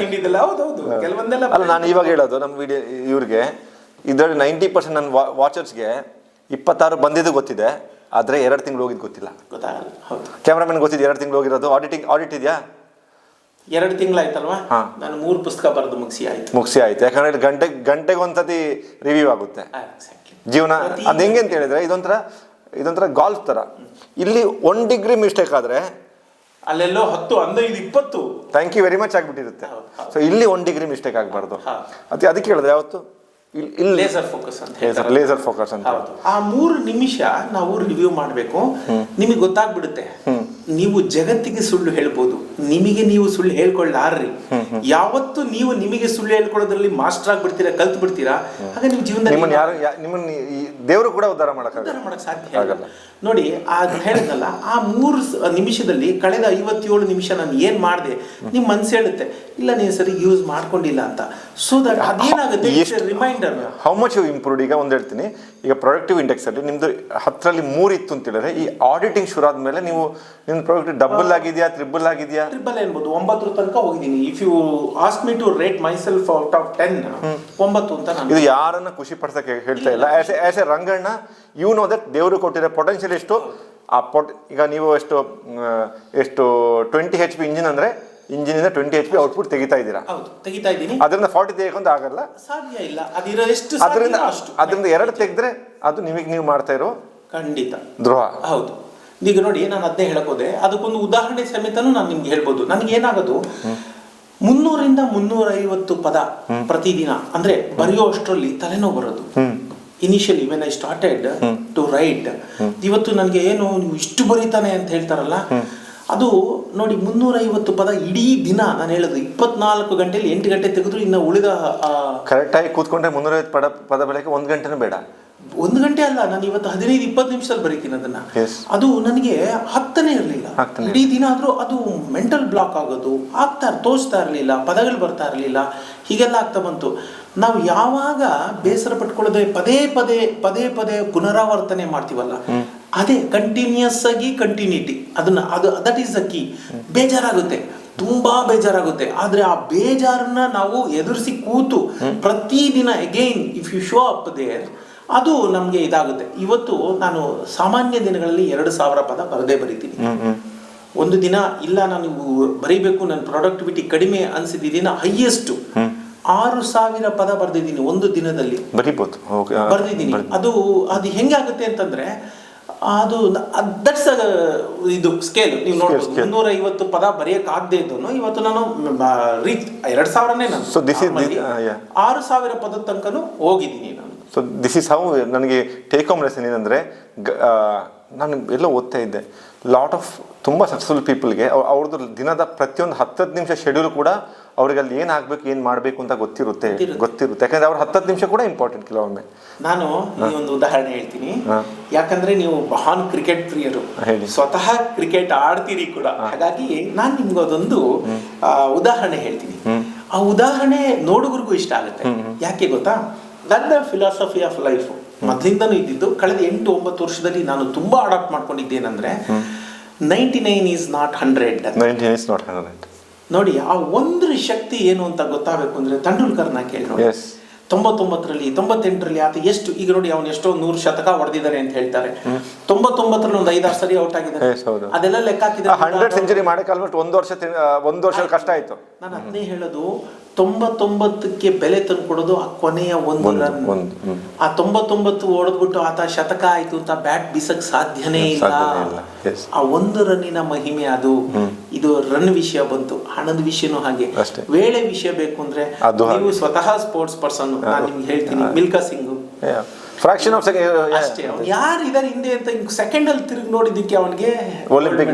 [SPEAKER 2] ತಿಂಡಿದ್ದಲ್ಲ. ಹೌದೌದು, ಕೆಲವೊಂದೆಲ್ಲ
[SPEAKER 1] ಅಲ್ಲ, ನಾನು ಇವಾಗ ಹೇಳೋದು ನಮ್ಮ ವಿಡಿಯೋ ಇವ್ರಿಗೆ, ಇದರಲ್ಲಿ 90% ನನ್ನ ವಾಚರ್ಸ್ಗೆ 26 ಬಂದಿದ್ದು ಗೊತ್ತಿದೆ, ಆದ್ರೆ 2 ತಿಂಗಳು ಹೋಗಿದ್ದು ಗೊತ್ತಿಲ್ಲ.
[SPEAKER 2] ಗೊತ್ತಾಗಲ್ಲ. ಹೌದು,
[SPEAKER 1] ಕ್ಯಾಮ್ರಾಮನ್ ಗೊತ್ತಿದೆ 2 ತಿಂಗಳು ಹೋಗಿರೋದು. ಆಡಿಟ್ ಇದೆಯಾ?
[SPEAKER 2] 2 ತಿಂಗಳಾಯ್ತಲ್ವಾ? ನಾನು 3 ಪುಸ್ತಕ ಬರೆದು ಮುಗಿಸಿ ಆಯ್ತು.
[SPEAKER 1] ಯಾಕಂದ್ರೆ ಗಂಟೆಗೆ ಒಂದ್ಸತಿ ರಿವ್ಯೂ ಆಗುತ್ತೆ. ಜೀವನ ಅದು ಹೆಂಗೆ ಅಂತ ಹೇಳಿದ್ರೆ, ಇದೊಂಥರ ಗಾಲ್ಫ್ ತರ. ಇಲ್ಲಿ 1 ಡಿಗ್ರಿ ಮಿಸ್ಟೇಕ್ ಆದ್ರೆ
[SPEAKER 2] ಅಲ್ಲೆಲ್ಲೋ 10, 15, 20
[SPEAKER 1] ಥ್ಯಾಂಕ್ ಯು ವೆರಿ ಮಚ್ ಆಗ್ಬಿಟ್ಟಿರುತ್ತೆ. ಸೊ ಇಲ್ಲಿ 1 ಡಿಗ್ರಿ ಮಿಸ್ಟೇಕ್ ಆಗಬಾರ್ದು. ಅದಕ್ಕೆ ಹೇಳಿದ್ರೆ ಯಾವತ್ತು ಇಲ್ಲಿ
[SPEAKER 2] ಲೇಸರ್ ಫೋಕಸ್ ಅಂತ ಆ 3 ನಿಮಿಷ ನಾವು ರಿವ್ಯೂ ಮಾಡಬೇಕು. ನಿಮಗೆ ಗೊತ್ತಾಗ್ಬಿಡುತ್ತೆ, ನೀವು ಜಗತ್ತಿಗೆ ಸುಳ್ಳು ಹೇಳ್ಬೋದು, ನಿಮಗೆ ನೀವು ಸುಳ್ಳು ಹೇಳ್ಕೊಳ್ಳಾರ್ರಿ. ಯಾವತ್ತು ನೀವು ನಿಮಗೆ ಸುಳ್ಳು ಹೇಳ್ಕೊಳ್ಳೋದ್ರಲ್ಲಿ ಮಾಸ್ಟರ್ ಆಗ್ಬಿಡ್ತೀರಾ, ಕಲ್ತ್ ಬಿಡ್ತೀರಾ, ಆಗ ನಿಮ್ಮ ಜೀವನದಲ್ಲಿ
[SPEAKER 1] ನಿಮ್ಮನ್ನ ದೇವರು ಕೂಡ ಉದ್ಧಾರ ಮಾಡಕ್
[SPEAKER 2] ಸಾಧ್ಯ ಆಗಲ್ಲ. ನೋಡಿ, ಹೇಳಿದ್ನಲ್ಲ, ಆ 3 ನಿಮಿಷದಲ್ಲಿ ಕಳೆದ 57 ನಿಮಿಷ ನಾನು ಏನ್ ಮಾಡಿದೆ, ನಿಮ್ ಮನ್ಸು ಹೇಳುತ್ತೆ ಇಲ್ಲ ನೀನು ಸರಿ ಯೂಸ್ ಮಾಡ್ಕೊಂಡಿಲ್ಲ ಅಂತ. ಸೊ ದಟ್ ಅದೇನಾಗುತ್ತೆ, reminder.
[SPEAKER 1] How much you improved. ಈಗ ಒಂದು ಹೇಳ್ತೀನಿ, ಈಗ ಪ್ರೊಡಕ್ಟಿವ್ ಇಂಡೆಕ್ಸ್ ಅಲ್ಲಿ ನಿಮ್ದು 10ರಲ್ಲಿ 3 ಇತ್ತು ಅಂತ ಹೇಳಿದ್ರೆ, ಈ ಆಡಿಟಿಂಗ್ ಶುರು ಆದ್ಮೇಲೆ ನಿಮ್ಮ ಪ್ರೊಡಕ್ಟ್ ಡಬಲ್ ಆಗಿದೆಯಾ, ಟ್ರಿಬಲ್ ಆಗಿದೆಯಾ?
[SPEAKER 2] ಟ್ರಿಬಲ್ ಏನ್ಬೋದು, 9 ತನಕ ಹೋಗಿದ್ದೀನಿ. If you ask me to rate myself out of 10, 9 ಅಂತ ನಾನು.
[SPEAKER 1] ಇದು ಯಾರನ್ನ ಖುಷಿ ಪಡ್ಸಕ್ಕೆ ಹೇಳ್ತಾ ಇಲ್ಲ. As a Ranganna, you know that ದೇವರು ಕೊಟ್ಟಿರೋ ಪೊಟೆನ್ಷಿಯಲ್ ಎಷ್ಟು. ಈಗ ನೀವು ಎಷ್ಟು 20 HP ಇಂಜಿನ್ ಅಂದ್ರೆ, ಇಂಜಿನಿಂದ 20 HP ಔಟ್ಪುಟ್ ತೆಗಿತಾ ಇದ್ದೀರಾ.
[SPEAKER 2] ತೆಗಿತಾ ಇದ್ದೀನಿ.
[SPEAKER 1] ಅದರಿಂದ 40 ತೆಗೆಯಕೊಂತ ಆಗಲ್ಲ,
[SPEAKER 2] ಸಾಧ್ಯ ಇಲ್ಲ. ಅದಿರೋ ಎಷ್ಟು
[SPEAKER 1] ಅದರಿಂದ 2 ತೆಗೆದ್ರೆ ಅದು ನೀವು ಮಾಡ್ತಾ ಇರೋ
[SPEAKER 2] ಖಂಡಿತ
[SPEAKER 1] ದ್ರೋಹ.
[SPEAKER 2] ಹೌದು. ಈಗ ನೋಡಿ, ನಾನು ಅದನ್ನೇ ಹೇಳಕ್ ಹೋದೆ, ಅದಕ್ಕೊಂದು ಉದಾಹರಣೆ ಸಮೇತನೂ ನಾನು ನಿಮ್ಗೆ ಹೇಳ್ಬೋದು. ನನಗೆ ಏನಾಗೋದು, 300ರಿಂದ 350 ಪದ ಪ್ರತಿದಿನ ಅಂದ್ರೆ ಬರೆಯೋ ಅಷ್ಟರಲ್ಲಿ ತಲೆನೋವು ಬರೋದು. Initially when I started to write, ಇವತ್ತು ನನಗೆ ಏನು ನೀವು ಇಷ್ಟು ಬರೀತಾನೆ ಅಂತ ಹೇಳ್ತಾರಲ್ಲ, ಅದು ನೋಡಿ 350 ಪದ ಇಡೀ ದಿನ. ನಾನು ಹೇಳೋದು 24 ಗಂಟೆಯಲ್ಲಿ 8 ಗಂಟೆ ತೆಗೆದ್ರು ಇನ್ನು ಉಳಿದ
[SPEAKER 1] ಕರೆಕ್ಟಾಗಿ ಕೂತ್ಕೊಂಡ್ರೆ 350 ಪದ ಬೆಳಗ್ಗೆ 1 ಗಂಟೆನೂ ಬೇಡ.
[SPEAKER 2] 1 ಗಂಟೆ ಅಲ್ಲ, ನಾನು ಇವತ್ತು 15-20 ನಿಮಿಷದಲ್ಲಿ ಬರೀತೀನಿ ಅದನ್ನ. ಅದು ನನಗೆ ಆಗ್ತಾನೆ ಇರಲಿಲ್ಲ. ಇಡೀ ದಿನ ಆದ್ರೂ ಅದು ಮೆಂಟಲ್ ಬ್ಲಾಕ್ ಆಗೋದು, ತೋಚ್ತಾ ಇರಲಿಲ್ಲ, ಪದಗಳು ಬರ್ತಾ ಇರಲಿಲ್ಲ, ಹೀಗೆಲ್ಲ ಆಗ್ತಾ ಬಂತು. ನಾವು ಯಾವಾಗ ಬೇಸರ ಪಟ್ಕೊಳ್ಳದೆ ಪದೇ ಪದೇ ಪುನರಾವರ್ತನೆ ಮಾಡ್ತೀವಲ್ಲ, ಅದೇ ಕಂಟಿನ್ಯೂಸ್ ಆಗಿ ಕಂಟಿನ್ಯೂಟಿ, ಅದು ದಟ್ ಈಸ್ ದ ಕೀ. ಬೇಜಾರಾಗುತ್ತೆ, ತುಂಬಾ ಬೇಜಾರಾಗುತ್ತೆ, ಆದ್ರೆ ಆ ಬೇಜಾರನ್ನ ನಾವು ಎದುರಿಸಿ ಕೂತು ಪ್ರತಿದಿನ again if you show up there, ಅದು ನಮ್ಗೆ ಇದಾಗುತ್ತೆ. ಇವತ್ತು ನಾನು ಸಾಮಾನ್ಯ ದಿನಗಳಲ್ಲಿ 2000 ಪದ ಬರದೇ ಬರೀತೀನಿ. ಒಂದು ದಿನ ಇಲ್ಲ ನಾನು ಬರೀಬೇಕು, ನನ್ನ ಪ್ರೊಡಕ್ಟಿವಿಟಿ ಕಡಿಮೆ ಅನ್ಸಿದ್ದೀನಿ, ಹೈಯೆಸ್ಟ್ 6000 ಪದ ಬರೆದಿದ್ದೀನಿ ಒಂದು ದಿನದಲ್ಲಿ. ಬರ್ದಿದ್ದೀನಿ. ಅದು ಹೆಂಗಾಗುತ್ತೆ ಅಂತಂದ್ರೆ, ಅದು ದಟ್ಸ್ ಇದು ಸ್ಕೇಲ್. ನೀವು ನೋಡ್ಬೋದು, 350 ಪದ ಬರೆಯಕ್ಕಾಗದೆ ಇದ್ದನು ಇವತ್ತು ನಾನು ರೀಚ್ 2000ನೇ ನಾನು 6000 ಪದ ತನಕನೂ ಹೋಗಿದ್ದೀನಿ ನಾನು.
[SPEAKER 1] ಸೊ ದಿಸ್ ಇಸ್ ಹೌ ನನಗೆ ಟೇಕ್ ಹೋಮ್ ಲೆಸನ್ ಏನಂದರೆ, ನಾನು ಎಲ್ಲೋ ಓದ್ತಾ ಇದ್ದೆ, ಲಾಟ್ ಆಫ್ ತುಂಬ ಸಕ್ಸಸ್ಫುಲ್ ಪೀಪಲ್ಗೆ ಅವ್ರದ್ದು ದಿನದ ಪ್ರತಿಯೊಂದು 10 ನಿಮಿಷ ಶೆಡ್ಯೂಲ್ ಕೂಡ ಅವ್ರಿಗೆ ಅಲ್ಲಿ ಏನು ಆಗಬೇಕು, ಏನು ಮಾಡಬೇಕು ಅಂತ ಗೊತ್ತಿರುತ್ತೆ. ಯಾಕಂದ್ರೆ ಅವ್ರ 10 ನಿಮಿಷ ಕೂಡ ಇಂಪಾರ್ಟೆಂಟ್ ಕೆಲವೊಮ್ಮೆ.
[SPEAKER 2] ನಾನು ಈ ಒಂದು ಉದಾಹರಣೆ ಹೇಳ್ತೀನಿ, ಯಾಕಂದ್ರೆ ನೀವು ಮಹಾನ್ ಕ್ರಿಕೆಟ್ ಪ್ರಿಯರು, ಸ್ವತಃ ಕ್ರಿಕೆಟ್ ಆಡ್ತೀರಿ ಕೂಡ, ಹಾಗಾಗಿ ನಾನು ನಿಮ್ಗೆ ಅದೊಂದು ಉದಾಹರಣೆ ಹೇಳ್ತೀನಿ. ಆ ಉದಾಹರಣೆ ನೋಡುಗರಿಗೂ ಇಷ್ಟ ಆಗುತ್ತೆ. ಯಾಕೆ ಗೊತ್ತಾ, ನನ್ನ ಫಿಲಾಸಫಿ ಆಫ್ ಲೈಫ್ ಮೊದಲಿಂದನೂ ಇದ್ದಿದ್ದು, ಕಳೆದ 8-9 ವರ್ಷದಲ್ಲಿ ನಾನು ತುಂಬಾ ಅಡಾಪ್ಟ್ ಮಾಡ್ಕೊಂಡಿದ್ದೇನೆಂದ್ರೆ, 99 is not 100. ನೋಡಿ, ಆ ಒಂದ್ರ ಶಕ್ತಿ ಏನು ಅಂತ ಗೊತ್ತಾಗಬೇಕು ಅಂದ್ರೆ ತೆಂಡೂಲ್ಕರ್ನ ಕೇಳಿ ನೋಡಿ. 99ರಲ್ಲಿ 98ರಲ್ಲಿ ಆತ ಎಷ್ಟು, ಈಗ ನೋಡಿ ಅವನು ಎಷ್ಟೋ 100 ಶತಕ ಹೊಡೆದಿದ್ದಾನೆ ಅಂತ ಹೇಳ್ತಾರೆ. 99ರಲ್ಲಿ ಒಂದು 5-6 ಸರಿ ಔಟ್ ಆಗಿದ್ದಾನೆ. ಅದೆಲ್ಲ ಲೆಕ್ಕ ಹಾಕಿದ್ರೆ
[SPEAKER 1] 100 ಸೆಂಚುರಿ ಮಾಡಕ್ಕೆ ಆಲ್ಮೋಸ್ಟ್ 1 ವರ್ಷ ಕಷ್ಟ ಆಯ್ತು.
[SPEAKER 2] ನಾನು ಅದನ್ನೇ ಹೇಳೋದು, 99ಕ್ಕೆ ಬೆಲೆ ತಂದು ಕೊಡೋದು ಆ ಕೊನೆಯ ಒಂದು ರನ್. ಆ 99 ಹೊಡೆದ್ಬಿಟ್ಟು ಆತ ಶತಕ ಆಯ್ತು ಅಂತ ಬ್ಯಾಟ್ ಬೀಸಕ್ ಸಾಧ್ಯನೇ ಇಲ್ಲ. ಆ ಒಂದು ರನ್ನಿನ ಮಹಿಮೆ ಅದು. ಇದು ರನ್ ವಿಷಯ ಬಂತು, ಹಣದ ವಿಷಯನೂ ಹಾಗೆ. ವೇಳೆ ವಿಷಯ ಬೇಕು ಅಂದ್ರೆ ನೀವು ಸ್ವತಃ ಸ್ಪೋರ್ಟ್ಸ್ ಪರ್ಸನ್, ನಾನು ನಿಮ್ಗೆ ಹೇಳ್ತೀನಿ, Milkha Singh
[SPEAKER 1] fraction of second
[SPEAKER 2] ಅಷ್ಟೇ. ಯಾರು ಇದರ ಹಿಂದೆ ಅಂತ ಸೆಕೆಂಡ್ ಅಲ್ಲಿ ತಿರುಗಿ ನೋಡಿದ್ದಕ್ಕೆ ಅವನಿಗೆ
[SPEAKER 1] ಒಲಿಂಪಿಕ್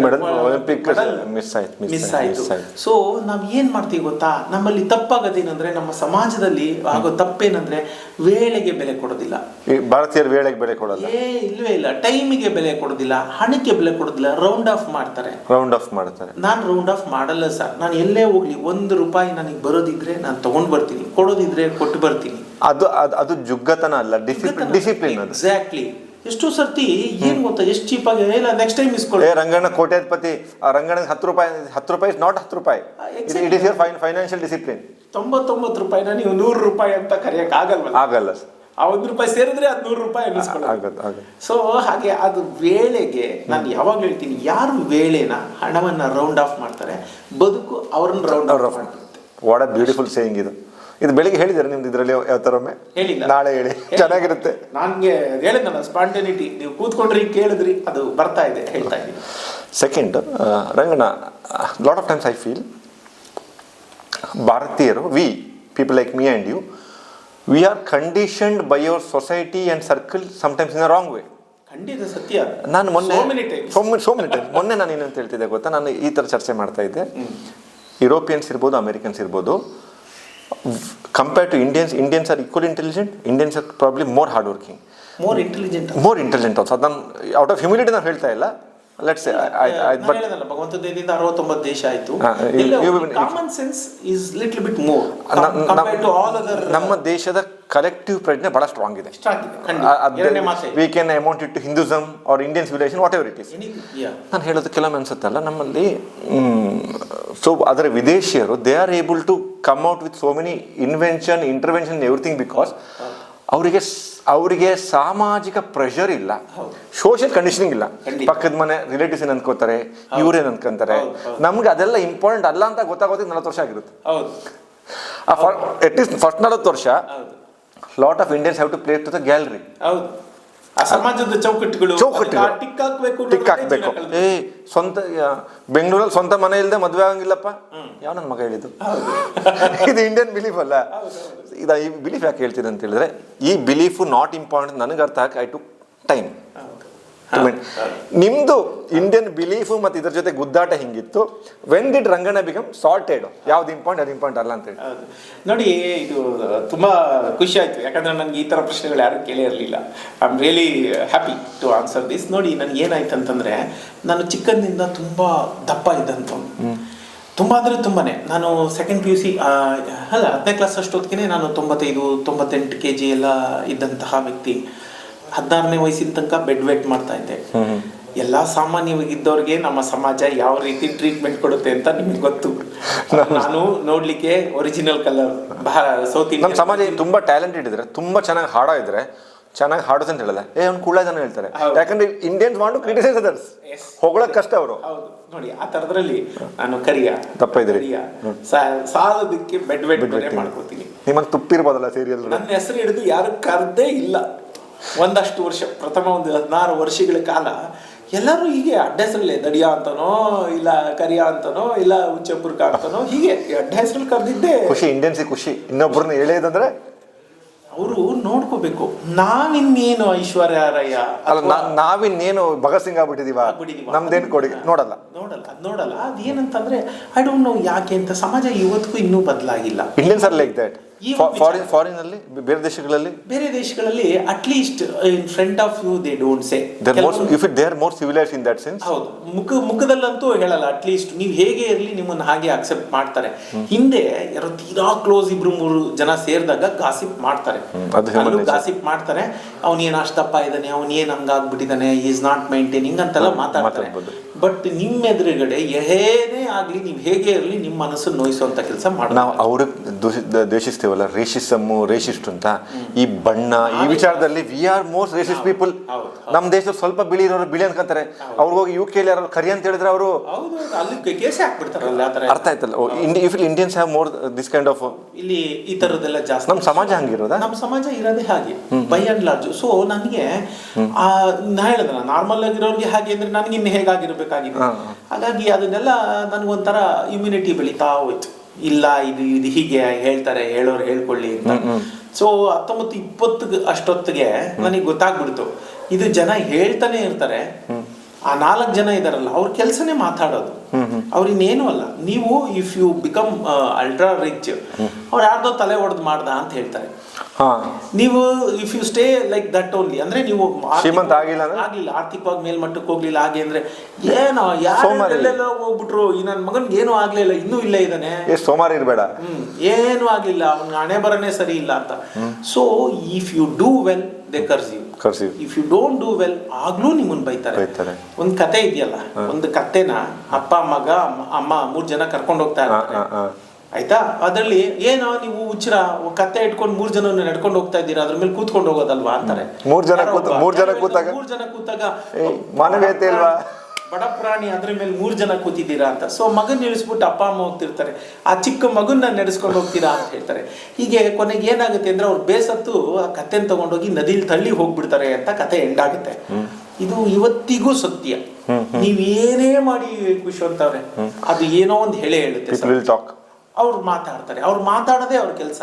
[SPEAKER 1] ಮಿಸ್ ಆಯ್ತು.
[SPEAKER 2] ಸೊ ನಾವ್ ಏನ್ ಮಾಡ್ತೀವಿ ಗೊತ್ತಾ, ನಮ್ಮಲ್ಲಿ ತಪ್ಪಾಗೋದೇನಂದ್ರೆ, ನಮ್ಮ ಸಮಾಜದಲ್ಲಿ ಆಗೋ ತಪ್ಪೇನಂದ್ರೆ ವೇಳೆಗೆ ಬೆಲೆ ಕೊಡೋದಿಲ್ಲ.
[SPEAKER 1] ಭಾರತೀಯರು ವೇಳೆಗೆ ಬೆಲೆ ಕೊಡೋಲ್ಲ,
[SPEAKER 2] ಇಲ್ವೇ ಇಲ್ಲ. ಟೈಮಿಗೆ ಬೆಲೆ ಕೊಡೋದಿಲ್ಲ, ಹಣಕ್ಕೆ ಬೆಲೆ ಕೊಡೋದಿಲ್ಲ, ರೌಂಡ್ ಆಫ್ ಮಾಡ್ತಾರೆ. ನಾನು ರೌಂಡ್ ಆಫ್ ಮಾಡಲ್ಲ ಸರ್. ನಾನು ಎಲ್ಲೇ ಹೋಗ್ಲಿ ₹1 ನನಗೆ ಬರೋದಿದ್ರೆ ನಾನು ತಗೊಂಡ್ ಬರ್ತೀನಿ, ಕೊಡೋದಿದ್ರೆ ಕೊಟ್ಟು ಬರ್ತೀನಿ.
[SPEAKER 1] ಅದು ಜುಗ್ಗತನ ಅಲ್ಲ, ಡಿಸಿಪ್ಲಿನ್.
[SPEAKER 2] ಎಕ್ಸಾಕ್ಟ್ಲಿ. ಎಷ್ಟು ಸರ್ತಿ ಏನ್ ಗೊತ್ತಾ, ಎಷ್ಟು ಚೀಪ್ ಆಗಿ ಇಲ್ಲ ನೆಕ್ಸ್ಟ್ ಟೈಮ್ ಇಸ್ಕೊಳ್ಳಿ.
[SPEAKER 1] ರಂಗಣ್ಣ ಕೋಟ್ಯಾಧಿಪತಿ, Ranganna ₹10 is not ₹10. It is your financial discipline.
[SPEAKER 2] ₹99 ನೀವು ₹100 ಅಂತ ಕರೆಯಕ್ ಆಗಲ್ಲ ಸರ್. ಆ ₹1 ಸೇರಿದ್ರೆ ಅದು ₹100 ಅನ್ನಿಸ್ಕೊಳ್ಳೋದು. ಸೊ ಹಾಗೆ ಅದು ವೇಳೆಗೆ ನಾನು ಯಾವಾಗ್ಲೂ ಹೇಳ್ತೀನಿ, ಯಾರು ವೇಳೆನ ಹಣವನ್ನ ರೌಂಡ್ ಆಫ್ ಮಾಡ್ತಾರೆ, ಬದುಕು ಅವ್ರನ್ನ ರೌಂಡ್ ಆಫ್ ಮಾಡ್ತಾರೆ.
[SPEAKER 1] ವಾಟ್ ಅ ಬ್ಯೂಟಿಫುಲ್ ಸೇಯಿಂಗ್ ಇದು. ಇದು ಬೆಳಿಗ್ಗೆ ಹೇಳಿದ್ದಾರೆ ನಿಮ್ದು ಇದರಲ್ಲಿ ಯಾವ ಥರೊಮ್ಮೆ?
[SPEAKER 2] ಹೇಳಿಲ್ಲ, ನಾಳೆ
[SPEAKER 1] ಹೇಳಿ, ಚೆನ್ನಾಗಿರುತ್ತೆ.
[SPEAKER 2] ನನಗೆ ಹೇಳಿದ್ನಲ್ಲ, ಸ್ಪಾಂಟೇನಿಟಿ. ನೀವು ಕೂತ್ಕೊಂಡ್ರಿ, ಕೇಳಿದ್ರಿ, ಅದು ಬರ್ತಾ ಇದೆ, ಹೇಳ್ತಾ ಇದ್ದೀನಿ.
[SPEAKER 1] Second, Ranganna, lot of times I feel ಭಾರತೀಯರು, we people like me and you, we are conditioned by your society and circle sometimes in a wrong way.
[SPEAKER 2] ಖಂಡಿತ ಸತ್ಯ.
[SPEAKER 1] ನಾನು ಮೊನ್ನೆ ನಾನು ಏನಂತ ಹೇಳ್ತಿದ್ದೆ ಗೊತ್ತಾ, ನಾನು ಈ ಥರ ಚರ್ಚೆ ಮಾಡ್ತಾ ಇದ್ದೆ. ಯುರೋಪಿಯನ್ಸ್ ಇರ್ಬೋದು, ಅಮೆರಿಕನ್ಸ್ ಇರ್ಬೋದು, compared to Indians are equally intelligent. Indians are probably more hardworking,
[SPEAKER 2] more intelligent
[SPEAKER 1] also. ಅದನ್ನ ಔಟ್ ಆಫ್ ಹ್ಯೂಮಿಲಿಟಿ ನಾವು ಹೇಳ್ತಾ ಇಲ್ಲ. ಲೆಟ್ಸ್ ಸೇ
[SPEAKER 2] ಬಟ್ ಭಗವಂತ ದೇವರಿಂದ 69 ದೇಶ ಆಯ್ತು. Common sense is little bit more compared to all other.
[SPEAKER 1] ನಮ್ಮ ದೇಶದ ಕಲೆಕ್ಟಿವ್ ಪ್ರಜ್ಞೆ ಬಹಳ ಸ್ಟ್ರಾಂಗ್ ಇದೆ. We can amount it to Hinduism or Indian civilisation, whatever it is. ನಾನು ಹೇಳೋದು ಕೆಲವೊಮ್ಮೆ ಅನ್ಸುತ್ತಲ್ಲ, ನಮ್ಮಲ್ಲಿ ಸೊ ಅದರ ವಿದೇಶಿಯರು they are able to come out with so many intervention everything, because ಅವರಿಗೆ ಸಾಮಾಜಿಕ ಪ್ರೆಷರ್ ಇಲ್ಲ, ಸೋಷಿಯಲ್ ಕಂಡೀಷನಿಂಗ್ ಇಲ್ಲ. ಪಕ್ಕದ ಮನೆ ರಿಲೇಟಿವ್ಸ್ ಏನ್ ಅನ್ಕೋತಾರೆ, ಇವ್ರೇನ್ ಅನ್ಕೊಂತಾರೆ. ನಮ್ಗೆ ಅದೆಲ್ಲ ಇಂಪಾರ್ಟೆಂಟ್ ಅಲ್ಲ ಅಂತ ಗೊತ್ತಾಗೋದಕ್ಕೆ 40 ವರ್ಷ ಆಗಿರುತ್ತೆ. ಅಟ್ ಲೀಸ್ಟ್ ಫಸ್ಟ್ 40 ವರ್ಷ lot of Indians have to play to the gallery.
[SPEAKER 2] ಸಮಾಜದ ಚೌಕಟ್ಟುಗಳು ಟಿಕ್ ಹಾಕ್ಬೇಕು.
[SPEAKER 1] ಸ್ವಂತ ಬೆಂಗಳೂರಲ್ಲಿ ಸ್ವಂತ ಮನೆ ಇಲ್ಲದೆ ಮದುವೆ ಆಗಂಗಿಲ್ಲಪ್ಪ, ಯಾವ ನನ್ನ ಮಗ ಹೇಳಿದ್ದು? ಇದು ಇಂಡಿಯನ್ ಬಿಲೀಫ್ ಅಲ್ಲ. ಈ ಬಿಲೀಫ್ ಯಾಕೆ ಹೇಳ್ತೀನಿ ಅಂತ ಹೇಳಿದ್ರೆ, ಈ ಬಿಲೀಫು ನಾಟ್ ಇಂಪಾರ್ಟೆಂಟ್ ನನಗೆ ಅರ್ಥ ಆಗಿ ಐ ಟುಕ್ ಟೈಮ್. ನಿಮ್ದು ಇಂಡಿಯನ್ ಬಿಲೀಫು ಮತ್ತು ಇದ್ರ ಜೊತೆ ಗುದ್ದಾಟ ಹಿಂಗಿತ್ತು. When did Ranganna become sorted? ಯಾವ್ದು ಇಂಪಾರ್ಟೆಂಟ್, ಅದು ಇಂಪಾರ್ಟೆಂಟ್ ಅಲ್ಲ ಅಂತ ಹೇಳಿ.
[SPEAKER 2] ನೋಡಿ, ಇದು ತುಂಬಾ ಖುಷಿ ಆಯ್ತು, ಯಾಕಂದ್ರೆ ನನಗೆ ಈ ತರ ಪ್ರಶ್ನೆಗಳು ಯಾರು ಕೇಳೇ ಇರಲಿಲ್ಲ. I am really happy to answer this. ನೋಡಿ, ನನಗೆ ಏನಾಯ್ತು ಅಂತಂದ್ರೆ, ನಾನು ಚಿಕ್ಕಂದಿಂದ ತುಂಬಾ ದಪ್ಪ ಇದ್ದಂಥವ್ನು, ತುಂಬ ಅಂದರೆ ತುಂಬಾನೇ. ನಾನು ಸೆಕೆಂಡ್ PUC ಅಲ್ಲ 10ನೇ ಕ್ಲಾಸ್ ಅಷ್ಟೊತ್ತಿಗೆ ನಾನು 95-98 kg ಎಲ್ಲ ಇದ್ದಂತಹ ವ್ಯಕ್ತಿ. 16ನೇ ವಯಸ್ಸಿನ ತನಕ ಬೆಡ್ ವೇಟ್ ಮಾಡ್ತಾ ಇದ್ದೆ. ಎಲ್ಲ ಸಾಮಾನ್ಯವಾಗಿದ್ದವ್ರಿಗೆ ನಮ್ಮ ಸಮಾಜ ಯಾವ ರೀತಿ ಟ್ರೀಟ್ಮೆಂಟ್ ಕೊಡುತ್ತೆ ಅಂತ ನಿಮ್ಗೆ ಗೊತ್ತು. ನಾನು ನೋಡ್ಲಿಕ್ಕೆ ಒರಿಜಿನಲ್ ಕಲರ್, ಸೌತ್ ಇಂಡಿಯನ್.
[SPEAKER 1] ನಮ್ಮ ಸಮಾಜ ತುಂಬಾ ಟ್ಯಾಲೆಂಟೆಡ್ ಇದ್ರೆ, ತುಂಬಾ ಚೆನ್ನಾಗಿ ಹಾಡೋ ಇದ್ರೆ, ಚೆನ್ನಾಗಿ ಹಾಡೋದು ಅಂತ ಹೇಳಲ್ಲ, ಅವ್ನು ಕುಳ್ಳ ಜನ ಹೇಳ್ತಾರೆ. ಯಾಕಂದ್ರೆ Indians want to criticise others, ಹೊಗಳಕ್ ಕಷ್ಟ ಅವರು.
[SPEAKER 2] ನೋಡಿ, ಆ ತರದ್ರಲ್ಲಿ ನಾನು ಕರಿಯ
[SPEAKER 1] ದಪ್ಪ ಇದ್ರಿ,
[SPEAKER 2] ಸಾಲದಕ್ಕೆ ಬೆಡ್ ವೇಟ್ ಮಾಡ್ಕೋತೀನಿ.
[SPEAKER 1] ನಿಮಗೆ ತುಪ್ಪಿರ್ಬೋದಲ್ಲ ಸೀರಿಯಲ್.
[SPEAKER 2] ನನ್ನ ಹೆಸರು ಹಿಡಿದು ಯಾರು ಕರ್ದೇ ಇಲ್ಲ ಒಂದಷ್ಟು ವರ್ಷ. ಪ್ರಥಮ ಒಂದು 16 ವರ್ಷಗಳ ಕಾಲ ಎಲ್ಲರೂ ಹೀಗೆ ಅಡ್ಡ ಹೆಸರಲ್ಲೇ, ದಡಿಯಾ ಅಂತನೋ ಇಲ್ಲ ಕರಿಯಾ ಅಂತನೋ ಇಲ್ಲ ಉಚ್ಚಪುರ್ಕ ಅಂತನೋ, ಹೀಗೆ ಅಡ್ಡ ಹೆಸರಲ್ಲಿ ಕರೆದಿದ್ದೆ.
[SPEAKER 1] ಖುಷಿ, ಇಂಡಿಯನ್ಸ್ ಖುಷಿ. ಇನ್ನೊಬ್ಬರನ್ನ ಹೇಳೋದಂದ್ರೆ
[SPEAKER 2] ಅವರು ನೋಡ್ಕೋಬೇಕು, ನಾವಿನ್ನೇನು ಐಶ್ವರ್ಯ ರಾಯ
[SPEAKER 1] ಅಲ್ಲ, ನಾವಿನ್ನೇನು ಭಗತ್ ಸಿಂಗ್ ಆಗ್ಬಿಟ್ಟಿದೀವ, ನಮ್ದೇನು ಕೊಡುಗೆ ನೋಡಲ್ಲ.
[SPEAKER 2] ಅದೇನಂತಂದ್ರೆ ಐ ಡೋಂಟ್ ನೋ ಯಾಕೆ ಅಂತ ಸಮಾಜ ಇವತ್ತಿಗೂ ಇನ್ನೂ ಬದಲಾಗಿಲ್ಲ.
[SPEAKER 1] Indians are like that. Foreign ಅಲ್ಲಿ, ಬೇರೆ ದೇಶಗಳಲ್ಲಿ
[SPEAKER 2] at least in front of you they don't say.
[SPEAKER 1] They are more civilised in that sense.
[SPEAKER 2] ಹೌದು, ಮುಖದಲ್ಲಂತೂ ಹೇಳಲ್ಲ. ಅಟ್ಲೀಸ್ಟ್ ನೀವು ಹೇಗೆ ಇರಲಿ ನಿಮ್ಮನ್ನ ಹಾಗೆ ಅಕ್ಸೆಪ್ಟ್ ಮಾಡ್ತಾರೆ. ಹಿಂದೆ ಯಾರೋ ತೀರಾ ಕ್ಲೋಸ್ 2-3 ಜನ ಸೇರಿದಾಗ ಗಾಸಿಪ್ ಮಾಡ್ತಾರೆ, ಗಾಸಿಪ್ ಮಾಡ್ತಾರೆ. ಅವನೇನು ಅಷ್ಟಪ್ಪ ಇದ್ದಾನೆ, ಅವನೇನು ಹಂಗಾಗ್ಬಿಟ್ಟಿದ್ದಾನೆ, ಈಸ್ ನಾಟ್ ಮೈಂಟೈನಿಂಗ್ ಅಂತೆಲ್ಲ ಮಾತಾಡ್ತಾರೆ. ಬಟ್ ನಿಮ್ಮ ಎದುರುಗಡೆ ಏನೇ ಆಗ್ಲಿ, ನೀವು ಹೇಗೆ ಇರಲಿ ನಿಮ್ಮ ಮನಸ್ಸನ್ನು ನೋಯಿಸುವಂತ ಕೆಲಸ ಮಾಡಿ
[SPEAKER 1] ನಾವು ಅವ್ರಿಗೆ ದ್ವೇಷಿಸ್ತೀವಿ ಹೇಳ್ತೀವಲ್ಲ ರೇಷಿಸ್ಟ್ ಅಂತ, ಈ ಬಣ್ಣ ಈ ವಿಚಾರದಲ್ಲಿ ವಿ ಆರ್ ಮೋಸ್ಟ್ ರೇಷಿಸ್ಟ್ ಪೀಪಲ್. ನಮ್ಮ ದೇಶದಲ್ಲಿ ಸ್ವಲ್ಪ ಬಿಳಿ ಇರೋರು ಬಿಳಿ ಅನ್ಕೊಂತಾರೆ, ಅವ್ರಿಗೆ ಹೋಗಿ UK ಯಾರು ಕರಿ ಅಂತ ಹೇಳಿದ್ರೆ ಅವರು ಅರ್ಥ ಆಯ್ತಲ್ಲ. Indians have more this kind of,
[SPEAKER 2] ಇಲ್ಲಿ ಈ ತರದೆಲ್ಲ ಜಾಸ್ತಿ.
[SPEAKER 1] ನಮ್ಮ ಸಮಾಜ ಹಂಗಿರೋದಾ?
[SPEAKER 2] ನಮ್ಮ ಸಮಾಜ ಇರೋದೇ ಹಾಗೆ ಬೈ ಅಂಡ್ ಲಾರ್ಜ್. ಸೊ ನನಗೆ ನಾ ಹೇಳಿದ್ನ ನಾರ್ಮಲ್ ಆಗಿರೋರಿಗೆ ಹಾಗೆ ಅಂದ್ರೆ ನನಗೆ ಇನ್ನು ಹೇಗಾಗಿರ್ಬೇಕಾಗಿದೆ. ಹಾಗಾಗಿ ಅದನ್ನೆಲ್ಲ ನನಗೊಂಥರ ಇಮ್ಯುನಿಟಿ ಬೆಳೀತಾ ಹೋಯ್ತು. ಇಲ್ಲ ಇದು ಹೀಗೆ ಹೇಳ್ತಾರೆ, ಹೇಳೋರು ಹೇಳ್ಕೊಳ್ಳಿ ಅಂತ. ಸೊ 19-20 ಅಷ್ಟೊತ್ತಿಗೆ ನನಗೆ ಗೊತ್ತಾಗ್ಬಿಡ್ತು, ಇದು ಜನ ಹೇಳ್ತಾನೆ ಇರ್ತಾರೆ. ಆ 4 ಜನ ಇದಾರಲ್ಲ ಅವ್ರ ಕೆಲ್ಸನೇ ಮಾತಾಡೋದು, ಅವ್ರು ಇನ್ನೇನು ಅಲ್ಲ. ನೀವು if you become ultra rich, ಅವ್ರು ಯಾರ್ದೋ ತಲೆ ಹೊಡೆದು ಮಾಡ್ದ ಅಂತ ಹೇಳ್ತಾರೆ. ನೀವು if you stay like that only, ಅಂದ್ರೆ ನೀವು
[SPEAKER 1] ಶ್ರೀಮಂತ ಆಗಿಲ್ಲ,
[SPEAKER 2] ಆರ್ಥಿಕವಾಗಿ ಮೇಲ್ಮಟ್ಟಕ್ಕೆ ಹೋಗ್ಲಿಲ್ಲ ಹಾಗೆ ಅಂದ್ರೆ ಏನೋ ಯಾರೆಲ್ಲ ಹೋಗ್ಬಿಟ್ರು, ಈ ನನ್ನ ಮಗನ್ಗೆ ಏನೂ ಆಗ್ಲಿಲ್ಲ, ಇನ್ನೂ ಇಲ್ಲೇ ಇದ್ದಾನೆ,
[SPEAKER 1] ಸೋಮಾರಿ ಇರ್ಬೇಡ,
[SPEAKER 2] ಏನೂ ಆಗ್ಲಿಲ್ಲ, ಅವ್ನ ಹಣೆ ಬರನೇ ಸರಿ ಇಲ್ಲ ಅಂತ. So if you do well they curse you, if you don't do well ಆಗ್ಲೂ ನಿಮ್ಮನ್ನ ಬೈತಾರೆ. ಒಂದ್ ಕತೆ ಇದೆಯಲ್ಲ, ಒಂದು ಕತೆನ ಅಪ್ಪ ಮಗ ಅಮ್ಮ 3 ಜನ ಕರ್ಕೊಂಡು ಹೋಗ್ತಾ ಇರ್ತಾರೆ ಆಯ್ತಾ. ಅದ್ರಲ್ಲಿ ಏನೋ ನೀವು ಹುಚ್ಚರ ಕತ್ತೆ ಇಟ್ಕೊಂಡು 3 ಜನ ನಡ್ಕೊಂಡು ಹೋಗ್ತಾ ಇದ್ದೀರಾ, ಅದ್ರ ಮೇಲೆ ಕೂತ್ಕೊಂಡು ಹೋಗೋದಲ್ವಾ ಅಂತಾರೆ.
[SPEAKER 1] 3 ಜನ ಕೂತಾಗ ಮಾನವೀಯತೆ ಅಲ್ವಾ,
[SPEAKER 2] ಬಡ ಪ್ರಾಣಿ ಅದ್ರ ಮೇಲೆ 3 ಜನ ಕೂತಿದ್ದೀರಾ ಅಂತ. ಸೊ ಮಗನ್ ನಿಲ್ಲಿಸ್ಬಿಟ್ಟು ಅಪ್ಪ ಅಮ್ಮ ಹೋಗ್ತಿರ್ತಾರೆ, ಆ ಚಿಕ್ಕ ಮಗನ್ನ ನಡೆಸ್ಕೊಂಡು ಹೋಗ್ತೀರಾ ಅಂತ ಹೇಳ್ತಾರೆ. ಹೀಗೆ ಕೊನೆಗೆ ಏನಾಗುತ್ತೆ ಅಂದ್ರೆ ಅವ್ರು ಬೇಸತ್ತು ಆ ಕತ್ತೆನ ತಗೊಂಡೋಗಿ ನದಿಲಿ ತಳ್ಳಿ ಹೋಗ್ಬಿಡ್ತಾರೆ ಅಂತ ಕತೆ ಎಂಡಾಗುತ್ತೆ. ಇದು ಇವತ್ತಿಗೂ ಸತ್ಯ. ನೀವೇನೇ ಮಾಡಿ ಖುಷಿ ಅಂತವ್ರೆ, ಅದು ಏನೋ ಒಂದು ಹೇಳುತ್ತೆ. ಅವ್ರು ಮಾತಾಡ್ತಾರೆ, ಅವ್ರು ಮಾತಾಡೋದೇ ಅವ್ರ ಕೆಲಸ.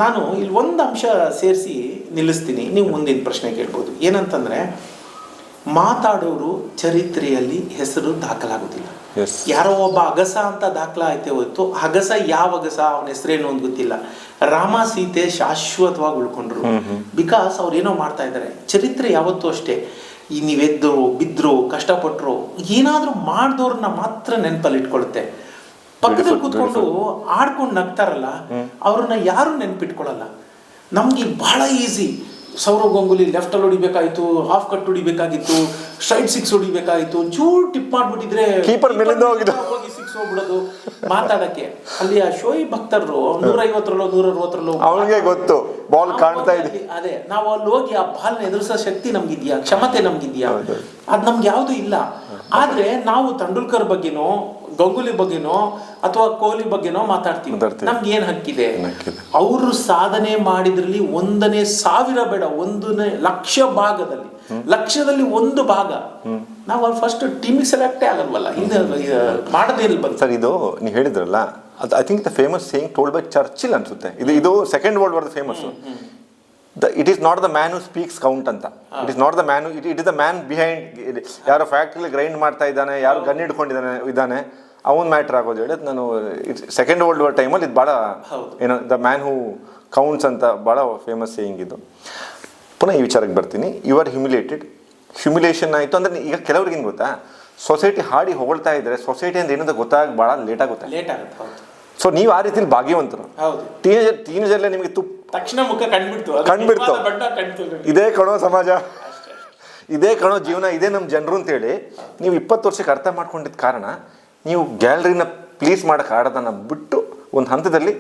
[SPEAKER 2] ನಾನು ಇಲ್ಲಿ ಒಂದು ಅಂಶ ಸೇರಿಸಿ ನಿಲ್ಲಿಸ್ತೀನಿ, ನೀವು ಮುಂದಿನ ಪ್ರಶ್ನೆ ಕೇಳ್ಬೋದು. ಏನಂತಂದ್ರೆ, ಮಾತಾಡೋರು ಚರಿತ್ರೆಯಲ್ಲಿ ಹೆಸರು ದಾಖಲಾಗೋದಿಲ್ಲ. ಯಾರೋ ಒಬ್ಬ ಅಗಸ ಅಂತ ದಾಖಲ ಐತೆ ಹೊತ್ತು, ಅಗಸ ಯಾವ ಅಗಸ, ಅವನ ಹೆಸರೇನು ಅಂತ ಗೊತ್ತಿಲ್ಲ. ರಾಮ ಸೀತೆ ಶಾಶ್ವತವಾಗಿ ಉಳ್ಕೊಂಡ್ರು, ಬಿಕಾಸ್ ಅವ್ರು ಏನೋ ಮಾಡ್ತಾ ಇದ್ದಾರೆ. ಚರಿತ್ರೆ ಯಾವತ್ತೂ ಅಷ್ಟೇ, ಈ ನೀವೆದ್ರು ಬಿದ್ರು ಕಷ್ಟಪಟ್ಟರು ಏನಾದ್ರೂ ಮಾಡಿದವ್ರನ್ನ ಮಾತ್ರ ನೆನಪಲ್ಲಿ ಇಟ್ಕೊಳ್ಳುತ್ತೆ. ಪಕ್ಕದಲ್ಲಿ ಕೂತ್ಕೊಂಡು ಆಡ್ಕೊಂಡು ನಗ್ತಾರಲ್ಲ ಅವ್ರನ್ನ ಯಾರು ನೆನ್ಪಿಟ್ಕೊಳ್ಳಲ್ಲ. ನಮ್ಗೆ ಬಹಳ ಈಸಿ, ಸೌರವ್ ಗಂಗೂಲಿ ಲೆಫ್ಟ್ ಅಲ್ಲಿ ಹೊಡಿಬೇಕಾಯ್ತು, ಹಾಫ್ ಕಟ್ ಹೊಡಿಬೇಕಾಗಿತ್ತು, ಸ್ಟ್ರೈಟ್ 6 ಹೊಡಿಬೇಕಾಯ್ತು, ಚೂರು ಟಿಪ್ ಮಾಡ್ಬಿಟ್ಟಿದ್ರೆ
[SPEAKER 1] ಕೀಪರ್ ಮೇಲಿಂದ
[SPEAKER 2] ಹೋಗಿ 6 ಹೋಗ್ಬಿಡೋದು ಮಾತಾಡಕ್ಕೆ. ಅಲ್ಲಿ ಆ ಶೋಯಿಬ್ ಅಖ್ತರ್ರು 150ರಲ್ಲೋ 160ರಲ್ಲೋ
[SPEAKER 1] ಅವನಿಗೆ ಗೊತ್ತು ಬಾಲ್ ಕಾಣ್ತಾ ಇದೆ.
[SPEAKER 2] ಅದೇ ನಾವು ಅಲ್ಲಿ ಹೋಗಿ ಆ ಬಾಲ್ನ ಎದುರಿಸೋ ಶಕ್ತಿ ನಮ್ಗಿದ್ಯಾ, ಕ್ಷಮತೆ ನಮ್ಗಿದ್ಯಾ? ಅದ್ ನಮ್ಗೆ ಯಾವ್ದು ಇಲ್ಲ. ಆದ್ರೆ ನಾವು ತೆಂಡೂಲ್ಕರ್ ಬಗ್ಗೆನೋ ಗಂಗೂಲಿ ಬಗ್ಗೆನೋ ಅಥವಾ ಕೊಹ್ಲಿ ಬಗ್ಗೆನೋ ಮಾತಾಡ್ತೀವಿ. ನಮ್ಗೆ ಏನ್ ಹಕ್ಕಿದೆ? ಅವರು ಸಾಧನೆ ಮಾಡಿದ್ರಲ್ಲಿ 1,000 ಬೇಡ, 1,00,000 ಭಾಗದಲ್ಲಿ, ಲಕ್ಷದಲ್ಲಿ 1 ಭಾಗ ನಾವು ಅಲ್ಲಿ ಫಸ್ಟ್ ಟೀಮಿಗೆ ಸೆಲೆಕ್ಟೇ ಆಗಲ್ವಲ್ಲ. ಹಿಂದೆ ಮಾಡದೇ ಇಲ್ಲ ಬಂತು
[SPEAKER 1] ಸರ್. ಇದು ನೀವು ಹೇಳಿದ್ರಲ್ಲ, ಅದು I think the famous saying told by Churchill ಅನ್ಸುತ್ತೆ. ಇದು second world war famous. It is not the man who speaks count ಅಂತ. It is not the man who, it is the man behind. ಯಾರೋ ಫ್ಯಾಕ್ಟ್ರಿಲಿ grind ಮಾಡ್ತಾ ಇದ್ದಾನೆ, ಯಾರು gun ಹಿಡ್ಕೊಂಡಿದ್ದಾನೆ ಅವನ್ matter ಆಗೋದು ಹೇಳೋದು. ನಾನು ಸೆಕೆಂಡ್ ವರ್ಲ್ಡ್ ವಾರ್ ಟೈಮಲ್ಲಿ ಇದು ಭಾಳ ಏನೋ ದ ಮ್ಯಾನ್ ಹೂ ಕೌಂಟ್ಸ್ ಅಂತ ಭಾಳ ಫೇಮಸ್ ಸೇಯಿಂಗ್ ಇದು. ಪುನಃ ಈ ವಿಚಾರಕ್ಕೆ ಬರ್ತೀನಿ. ಯು ಆರ್ ಹ್ಯುಮಿಲೇಷನ್ ಆಯಿತು ಅಂದರೆ, ಈಗ ಕೆಲವ್ರಿಗೆ ಏನು ಗೊತ್ತಾ, ಸೊಸೈಟಿ ಹಾಡಿ ಹೊಗಳ್ತಾ ಇದ್ರೆ ಸೊಸೈಟಿ ಅಂದ್ರೆ ಏನಂತ ಗೊತ್ತಾಗ ಭಾಳ ಲೇಟ್ ಆಗುತ್ತೆ. ಸೊ ನೀವು ಆ ರೀತಿಲಿ ಭಾಗ್ಯವಂತರು. ಟೀನೇಜರ್ಲೇ ನಿಮಗೆ
[SPEAKER 2] ತಕ್ಷಣ ಮುಖ
[SPEAKER 1] ಕಂಡ್ಬಿಡ್ತು, ಇದೇ ಕಣೋ ಸಮಾಜ, ಇದೇ ಕಣೋ ಜೀವನ, ಇದೇ ನಮ್ಮ ಜನರು ಅಂತೇಳಿ ನೀವು 20 ವರ್ಷಕ್ಕೆ ಅರ್ಥ ಮಾಡ್ಕೊಂಡಿದ್ದ ಕಾರಣ ನೀವು ಗ್ಯಾಲರಿನ ಪ್ಲೀಸ್ ಮಾಡೋಕೆ ಆಡೋದನ್ನು ಬಿಟ್ಟು ಒಂದು ಹಂತದಲ್ಲಿ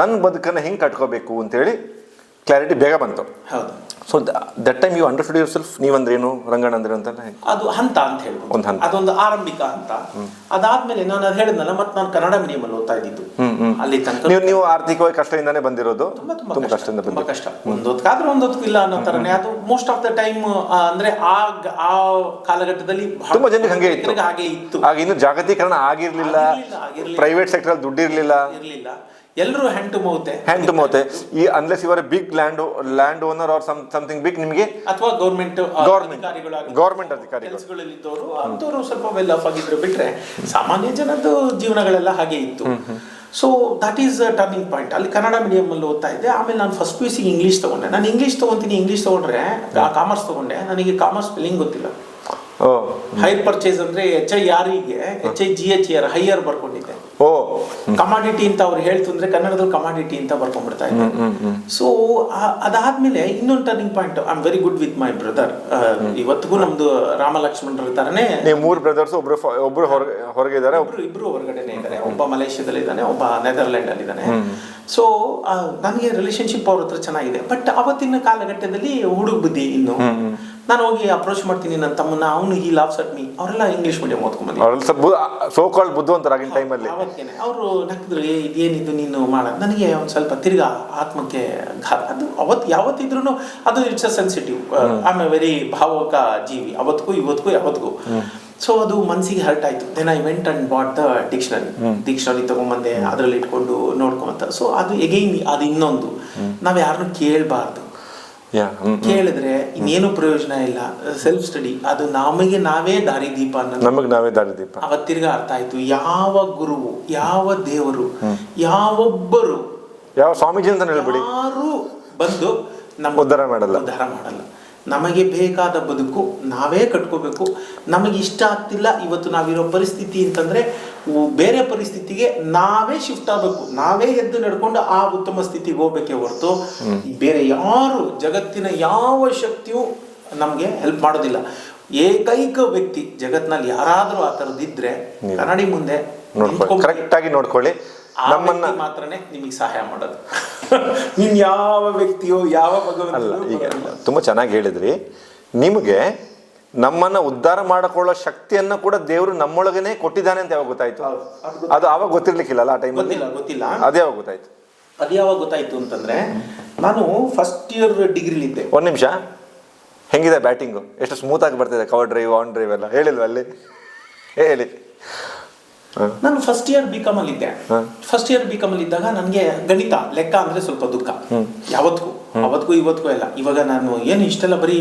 [SPEAKER 1] ನನ್ನ ಬದುಕನ್ನು ಹೆಂಗೆ ಕಟ್ಕೋಬೇಕು ಅಂತೇಳಿ ಕ್ಲಾರಿಟಿ ಬೇಗ ಬಂತು. So that time you understood yourself. ನೀವಂದ್ರೇನು, ರಂಗಣ್ಣ ಅಂದ್ರೆ ಅಂತ
[SPEAKER 2] ಅದು ಹಂತ ಅಂತ ಹೇಳ್ಬೋದು, ಅದೊಂದು ಆರಂಭಿಕ ಹಂತ. ಅದಾದ್ಮೇಲೆ ನಾನು ಅದು ಹೇಳಿದ್ನಲ್ಲ, ಮತ್ತೆ ನಾನು ಕನ್ನಡ ಮೀಡಿಯಂ ಅಲ್ಲಿ ಓದ್ತಾ ಇದ್ದಿದ್ದು. ಅಲ್ಲಿ ತನಕ ನೀವು
[SPEAKER 1] ಆರ್ಥಿಕವಾಗಿ ಕಷ್ಟದಿಂದಾನೇ ಬಂದಿರೋದು.
[SPEAKER 2] ತುಂಬಾ ಕಷ್ಟ, ಒಂದೊತ್ಕಾದ್ರೂ ಒಂದೊತ್ಕು ಇಲ್ಲ ಅನ್ನೋ ತರನೇ ಅದು ಮೋಸ್ಟ್ ಆಫ್ ದ ಟೈಮ್. ಅಂದ್ರೆ ಆ ಕಾಲಘಟ್ಟದಲ್ಲಿ
[SPEAKER 1] ತುಂಬಾ ಜನಕ್ಕೆ ಹಾಗೆ ಇತ್ತು. ಆಗ ಇನ್ನು ಜಾಗತೀಕರಣ ಆಗಿರ್ಲಿಲ್ಲ, ಪ್ರೈವೇಟ್ ಸೆಕ್ಟರ್ ಅಲ್ಲಿ ದುಡ್ಡು ಇರ್ಲಿಲ್ಲ.
[SPEAKER 2] ಎಲ್ಲರೂ ಹ್ಯಾಂಡ್ ಟು
[SPEAKER 1] ಮೌತೆ. ಈ ಅನ್ಲೆಸ್ ಇವರ big land owner or something big, ನಿಮಗೆ
[SPEAKER 2] ಅಥವಾ ಗೌರ್ಮೆಂಟ್
[SPEAKER 1] ಅಧಿಕಾರಿಗಳು
[SPEAKER 2] ಅಂತವರು ಸ್ವಲ್ಪ ವೆಲ್ ಆಫ್ ಆಗಿದ್ರು ಬಿಟ್ರೆ ಸಾಮಾನ್ಯ ಜನದ್ದು ಜೀವನಗಳೆಲ್ಲ ಹಾಗೆ ಇತ್ತು. So that is turning point. ಅಲ್ಲಿ ಕನ್ನಡ ಮೀಡಿಯಂ ಅಲ್ಲಿ ಓದ್ತಾ ಇದ್ದೆ. ಆಮೇಲೆ ನಾನು ಫಸ್ಟ್ PUC ಇಂಗ್ಲೀಷ್ ತಗೊಂಡೆ. ನಾನು ಇಂಗ್ಲೀಷ್ ತಗೊಂಡ್ರೆ ಕಾಮರ್ಸ್ ತಗೊಂಡೆ. ನನಗೆ ಕಾಮರ್ಸ್ ಸ್ಪೆಲ್ಲಿಂಗ್ ಗೊತ್ತಿಲ್ಲ. ಹೈರ್ ಪರ್ಚೇಸ್ ಅಂದ್ರೆ HIRE HIGHER ಹೈಯರ್ ಬರ್ಕೊಂಡಿದ್ದೆ. ಕಮಾಡಿಟಿ ಅಂತ ಅವ್ರು ಹೇಳ್ತಂದ್ರೆ ಕನ್ನಡದಲ್ಲಿ ಕಮಾಡಿಟಿ ಅಂತ ಬರ್ಕೊಂಡ್ಬಿಡ್ತಾ ಇದ್ದಾರೆ. ಸೊ ಅದಾದ್ಮೇಲೆ ಇನ್ನೊಂದು turning point, I am very good with my brother. ಇವತ್ತಿಗೂ ನಮ್ದು ರಾಮ ಲಕ್ಷ್ಮಣರ ತರನೇ.
[SPEAKER 1] ನೀವು 3 ಬ್ರದರ್ಸ್, ಒಬ್ರು ಹೊರಗೆ ಇದ್ದಾರೆ,
[SPEAKER 2] ಇಬ್ರು ಹೊರಗಡೆನೆ ಇದ್ದಾರೆ. ಒಬ್ಬ ಮಲೇಷ್ಯಾದಲ್ಲಿ ಇದ್ದಾನೆ, ಒಬ್ಬ ನೆದರ್ಲ್ಯಾಂಡ್ ಅಲ್ಲಿ ಇದ್ದಾನೆ. ಸೊ ನನಗೆ ರಿಲೇಶನ್ಶಿಪ್ ಅವ್ರ ಹತ್ರ ಚೆನ್ನಾಗಿದೆ. ಬಟ್ ಅವತ್ತಿನ ಕಾಲಘಟ್ಟದಲ್ಲಿ ಹುಡುಗ ಬುದ್ಧಿ ಇನ್ನು ನಾನು ಹೋಗಿ ಅಪ್ರೋಚ್ ಮಾಡ್ತೀನಿ ನನ್ನ ತಮ್ಮನ್ನ, ಅವನು ಹಿ ಲಾವ್ಸ್ ಅಟ್ ಮೀ. ಅವರೆಲ್ಲ ಇಂಗ್ಲಿಷ್ ಮೀಡಿಯಂ ಓದ್ಕೊಂಡ್ಬಂದಿದ್ರು,
[SPEAKER 1] ಸೋ ಕಾಲ್ಡ್ ಬುದ್ಧಿವಂತರಾಗಿನ ಟೈಮಲ್ಲಿ.
[SPEAKER 2] ಅವತ್ತೇನೆ ಅವರು ನಕ್ಕಿದ್ರು, ಇದೇನಿದು ನೀನು ಮಾಡೋದು. ನನಗೆ ಒಂದು ಸ್ವಲ್ಪ ತಿರ್ಗಾ ಆತ್ಮಕ್ಕೆ ಘಾತ. ಅದು ಅವತ್ತು ಯಾವತ್ತಿದ್ರು ಅದು it's a sensitive. I am a very ಭಾವುಕ ಜೀವಿ, ಅವತ್ತಿಗೂ ಇವತ್ತಿಗೂ ಯಾವತ್ತಿಗೂ. ಸೊ ಅದು ಮನಸ್ಸಿಗೆ ಹರ್ಟ್ ಆಯ್ತು. Then I went and bought the dictionary ತಗೊಂಬಂದೆ, ಅದರಲ್ಲಿ ಇಟ್ಕೊಂಡು ನೋಡ್ಕೊಂತ. ಸೊ ಅದು ಎಗೈನ್ ಅದು ಇನ್ನೊಂದು, ನಾವ್ ಯಾರನ್ನು ಕೇಳಬಾರ್ದು. ಕೇಳಿದ್ರೆ ಇನ್ನೇನು ಪ್ರಯೋಜನ ಇಲ್ಲ. ಸೆಲ್ಫ್ ಸ್ಟಡಿ, ಅದು ನಮಗೆ ನಾವೇ ದಾರಿದೀಪ ಅನ್ನೋದು.
[SPEAKER 1] ನಮಗೆ ನಾವೇ ದಾರಿದೀಪ.
[SPEAKER 2] ಅವತ್ತಿರ್ಗ ಅರ್ಥ ಆಯ್ತು, ಯಾವ ಗುರುವು, ಯಾವ ದೇವರು, ಯಾವೊಬ್ಬರು,
[SPEAKER 1] ಯಾವ ಸ್ವಾಮೀಜಿ ಅಂತ ಹೇಳ್ಬಿಡಿ,
[SPEAKER 2] ಯಾರು ಬಂದು ನಮ್ಮ
[SPEAKER 1] ಉದ್ಧಾರ ಮಾಡಲ್ಲ.
[SPEAKER 2] ನಮಗೆ ಬೇಕಾದ ಬದುಕು ನಾವೇ ಕಟ್ಕೋಬೇಕು. ನಮಗೆ ಇಷ್ಟ ಆಗ್ತಿಲ್ಲ ಇವತ್ತು ನಾವಿರೋ ಪರಿಸ್ಥಿತಿ ಅಂತಂದ್ರೆ ಬೇರೆ ಪರಿಸ್ಥಿತಿಗೆ ನಾವೇ ಶಿಫ್ಟ್ ಆಗಬೇಕು. ನಾವೇ ಎದ್ದು ನಡ್ಕೊಂಡು ಆ ಉತ್ತಮ ಸ್ಥಿತಿಗೆ ಹೋಗ್ಬೇಕೇ ಹೊರತು ಬೇರೆ ಯಾರು, ಜಗತ್ತಿನ ಯಾವ ಶಕ್ತಿಯೂ ನಮ್ಗೆ ಹೆಲ್ಪ್ ಮಾಡೋದಿಲ್ಲ. ಏಕೈಕ ವ್ಯಕ್ತಿ ಜಗತ್ನಲ್ಲಿ ಯಾರಾದ್ರೂ ಆ ಥರದಿದ್ರೆ ಕನ್ನಡಿ ಮುಂದೆ
[SPEAKER 1] ಕರೆಕ್ಟ್ ಆಗಿ ನೋಡ್ಕೊಳ್ಳಿ,
[SPEAKER 2] ನಮ್ಮನ್ನ ಮಾತ್ರನೇ ನಿಮಗೆ ಸಹಾಯ ಮಾಡೋದು. ನೀನ್ ಯಾವ ವ್ಯಕ್ತಿಯೋ ಯಾವ ಭಗವಂತ.
[SPEAKER 1] ಈಗ ತುಂಬಾ ಚೆನ್ನಾಗಿ ಹೇಳಿದ್ರಿ. ನಿಮಗೆ ನಮ್ಮನ್ನ ಉದ್ಧಾರ ಮಾಡಿಕೊಳ್ಳೋ ಶಕ್ತಿಯನ್ನ ಕೂಡ ದೇವರು ನಮ್ಮೊಳಗನೆ ಕೊಟ್ಟಿದ್ದಾನೆ ಅಂತ ಯಾವಾಗ ಗೊತ್ತಾಯ್ತು? ಅದು ಆವಾಗ ಗೊತ್ತಿರ್ಲಿಕ್ಕಿಲ್ಲ ಆ ಟೈಮ್.
[SPEAKER 2] ಗೊತ್ತಿಲ್ಲ.
[SPEAKER 1] ಅದೇ ಯಾವಾಗ ಗೊತ್ತಾಯ್ತು?
[SPEAKER 2] ಅದು ಯಾವಾಗ ಗೊತ್ತಾಯ್ತು ಅಂತಂದ್ರೆ, ನಾನು ಫಸ್ಟ್ ಇಯರ್ ಡಿಗ್ರಿಲಿ ಇದ್ದೆ.
[SPEAKER 1] ಒಂದ್ ನಿಮಿಷ, ಹೆಂಗಿದೆ ಬ್ಯಾಟಿಂಗು? ಎಷ್ಟು ಸ್ಮೂತ್ ಆಗಿ ಬರ್ತಿದೆ, ಕವರ್ ಡ್ರೈವ್, ಆನ್ ಡ್ರೈವ್ ಎಲ್ಲ ಹೇಳಿಲ್ವ ಅಲ್ಲಿ? ಹೇಳಿ.
[SPEAKER 2] ನಾನು ಫಸ್ಟ್ ಇಯರ್ ಬಿಕಾಮ್ ಅಲ್ಲಿ ಇದ್ದೆ. ಫಸ್ಟ್ ಇಯರ್ ಬಿಕಾಮ್ ಅಲ್ಲಿ ಇದ್ದಾಗ ನನಗೆ ಗಣಿತ, ಲೆಕ್ಕ ಅಂದ್ರೆ ಸ್ವಲ್ಪ ದುಃಖ. ಅವತ್ತಿಗೂ ಇವತ್ತಿಗೂ ಎಲ್ಲ. ಇವಾಗ ನಾನು ಏನು ಇಷ್ಟೆಲ್ಲ ಬರೀ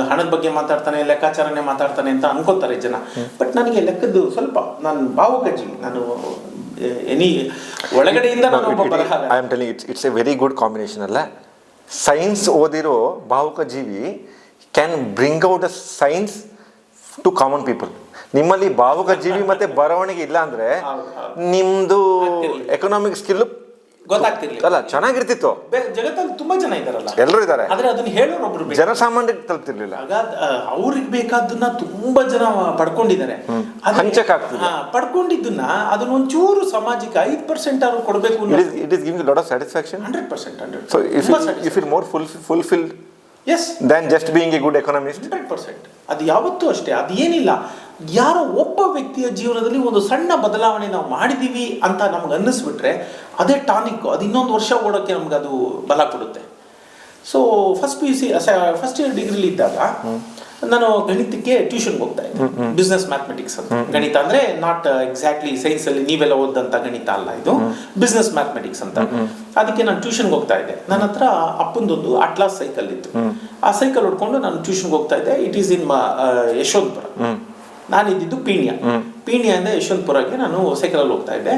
[SPEAKER 2] ಹಣದ ಬಗ್ಗೆ ಮಾತಾಡ್ತಾನೆ, ಲೆಕ್ಕಾಚಾರನೆ ಮಾತಾಡ್ತಾನೆ ಅಂತ ಅನ್ಕೋತಾರೆ ಜನ. ಬಟ್ ನನಗೆ ಲೆಕ್ಕದ್ದು ಸ್ವಲ್ಪ, ನಾನು ಭಾವುಕ ಜೀವಿ. ನಾನು ಒಳಗಡೆಯಿಂದ
[SPEAKER 1] I am telling it's a very good combination ಅಲ್ಲ. ಸೈನ್ಸ್ ಓದಿರೋ ಭಾವುಕ ಜೀವಿ can bring out a science to common people. ನಿಮ್ಮಲ್ಲಿ ಭಾವುಕ ಜೀವಿ ಮತ್ತೆ ಬರವಣಿಗೆ ಇಲ್ಲ ಅಂದ್ರೆ ನಿಮ್ದು ಎಕನಾಮಿಕ್ ಸ್ಕಿಲ್
[SPEAKER 2] ಗೊತ್ತಾಗ್ತಿರ್ಲಿಲ್ಲ.
[SPEAKER 1] ಅಲ್ಲ, ಚೆನ್ನಾಗಿರ್ತಿತ್ತು.
[SPEAKER 2] ಜಗತ್ತಲ್ಲಿ ತುಂಬಾ ಜನ ಇದಾರಲ್ಲ,
[SPEAKER 1] ಎಲ್ಲರೂ ಇದಾರೆ,
[SPEAKER 2] ಆದ್ರೆ ಅದನ್ನ ಹೇಳೋರೊಬ್ರು
[SPEAKER 1] ಜನಸಾಮಾನ್ಯರಿಗೆ ತಲುಪ್ತಿರ್ಲಿಲ್ಲ.
[SPEAKER 2] ಅವ್ರಿಗೆ ಬೇಕಾದನ್ನ ತುಂಬಾ ಜನ ಪಡ್ಕೊಂಡಿದ್ದಾರೆ. ಪಡ್ಕೊಂಡಿದ್ದನ್ನ ಅದನ್ನ ಒಂಚೂರು ಸಮಾಜಕ್ಕೆ 5% ಅವ್ರು ಕೊಡ್ಬೇಕು.
[SPEAKER 1] It is giving lot of satisfaction.
[SPEAKER 2] 100%.
[SPEAKER 1] So you feel more fulfilled than just being a good economist.
[SPEAKER 2] 100%. ಅದು ಯಾವತ್ತೂ ಅಷ್ಟೇ. ಅದು ಏನಿಲ್ಲ, ಯಾರೋ ಒಬ್ಬ ವ್ಯಕ್ತಿಯ ಜೀವನದಲ್ಲಿ ಒಂದು ಸಣ್ಣ ಬದಲಾವಣೆ ನಾವು ಮಾಡಿದೀವಿ ಅಂತ ನಮ್ಗೆ ಅನ್ನಿಸ್ಬಿಟ್ರೆ ಅದೇ ಟಾನಿಕ್. ಅದು ಇನ್ನೊಂದು ವರ್ಷ ಓಡೋಕ್ಕೆ ನಮ್ಗೆ ಅದು ಬಲ ಕೊಡುತ್ತೆ. ಸೊ ಫಸ್ಟ್ ಇಯರ್ ಡಿಗ್ರಿಲಿ ಇದ್ದಾಗ ನಾನು ಗಣಿತಕ್ಕೆ ಟ್ಯೂಷನ್ಗೆ ಹೋಗ್ತಾ ಇದ್ದೆ. ಬಿಸ್ನೆಸ್ ಮ್ಯಾಥಮೆಟಿಕ್ಸ್ ಅಂತ. ಗಣಿತ ಅಂದ್ರೆ ನಾಟ್ ಎಕ್ಸಾಕ್ಟ್ಲಿ ಸೈನ್ಸ್ ಅಲ್ಲಿ ನೀವೆಲ್ಲ ಓದಂತ ಗಣಿತ ಅಲ್ಲ, ಇದು ಬಿಸ್ನೆಸ್ ಮ್ಯಾಥಮೆಟಿಕ್ಸ್ ಅಂತ. ಅದಕ್ಕೆ ನಾನು ಟ್ಯೂಷನ್ಗೆ ಹೋಗ್ತಾ ಇದ್ದೆ. ನನ್ನ ಹತ್ರ ಅಪ್ಪಂದೊಂದು ಅಟ್ಲಾಸ್ ಸೈಕಲ್ ಇತ್ತು. ಆ ಸೈಕಲ್ ಹೊಡ್ಕೊಂಡು ನಾನು ಟ್ಯೂಷನ್ಗೆ ಹೋಗ್ತಾ ಇದ್ದೆ. It is in Yeshwanthpur. ನಾನಿದ್ದು ಪೀಣ್ಯದಿಂದ ಯಶವಂತಪುರಕ್ಕೆ ನಾನು ಸೈಕಲಲ್ಲಿ ಹೋಗ್ತಾ ಇದ್ದೆ.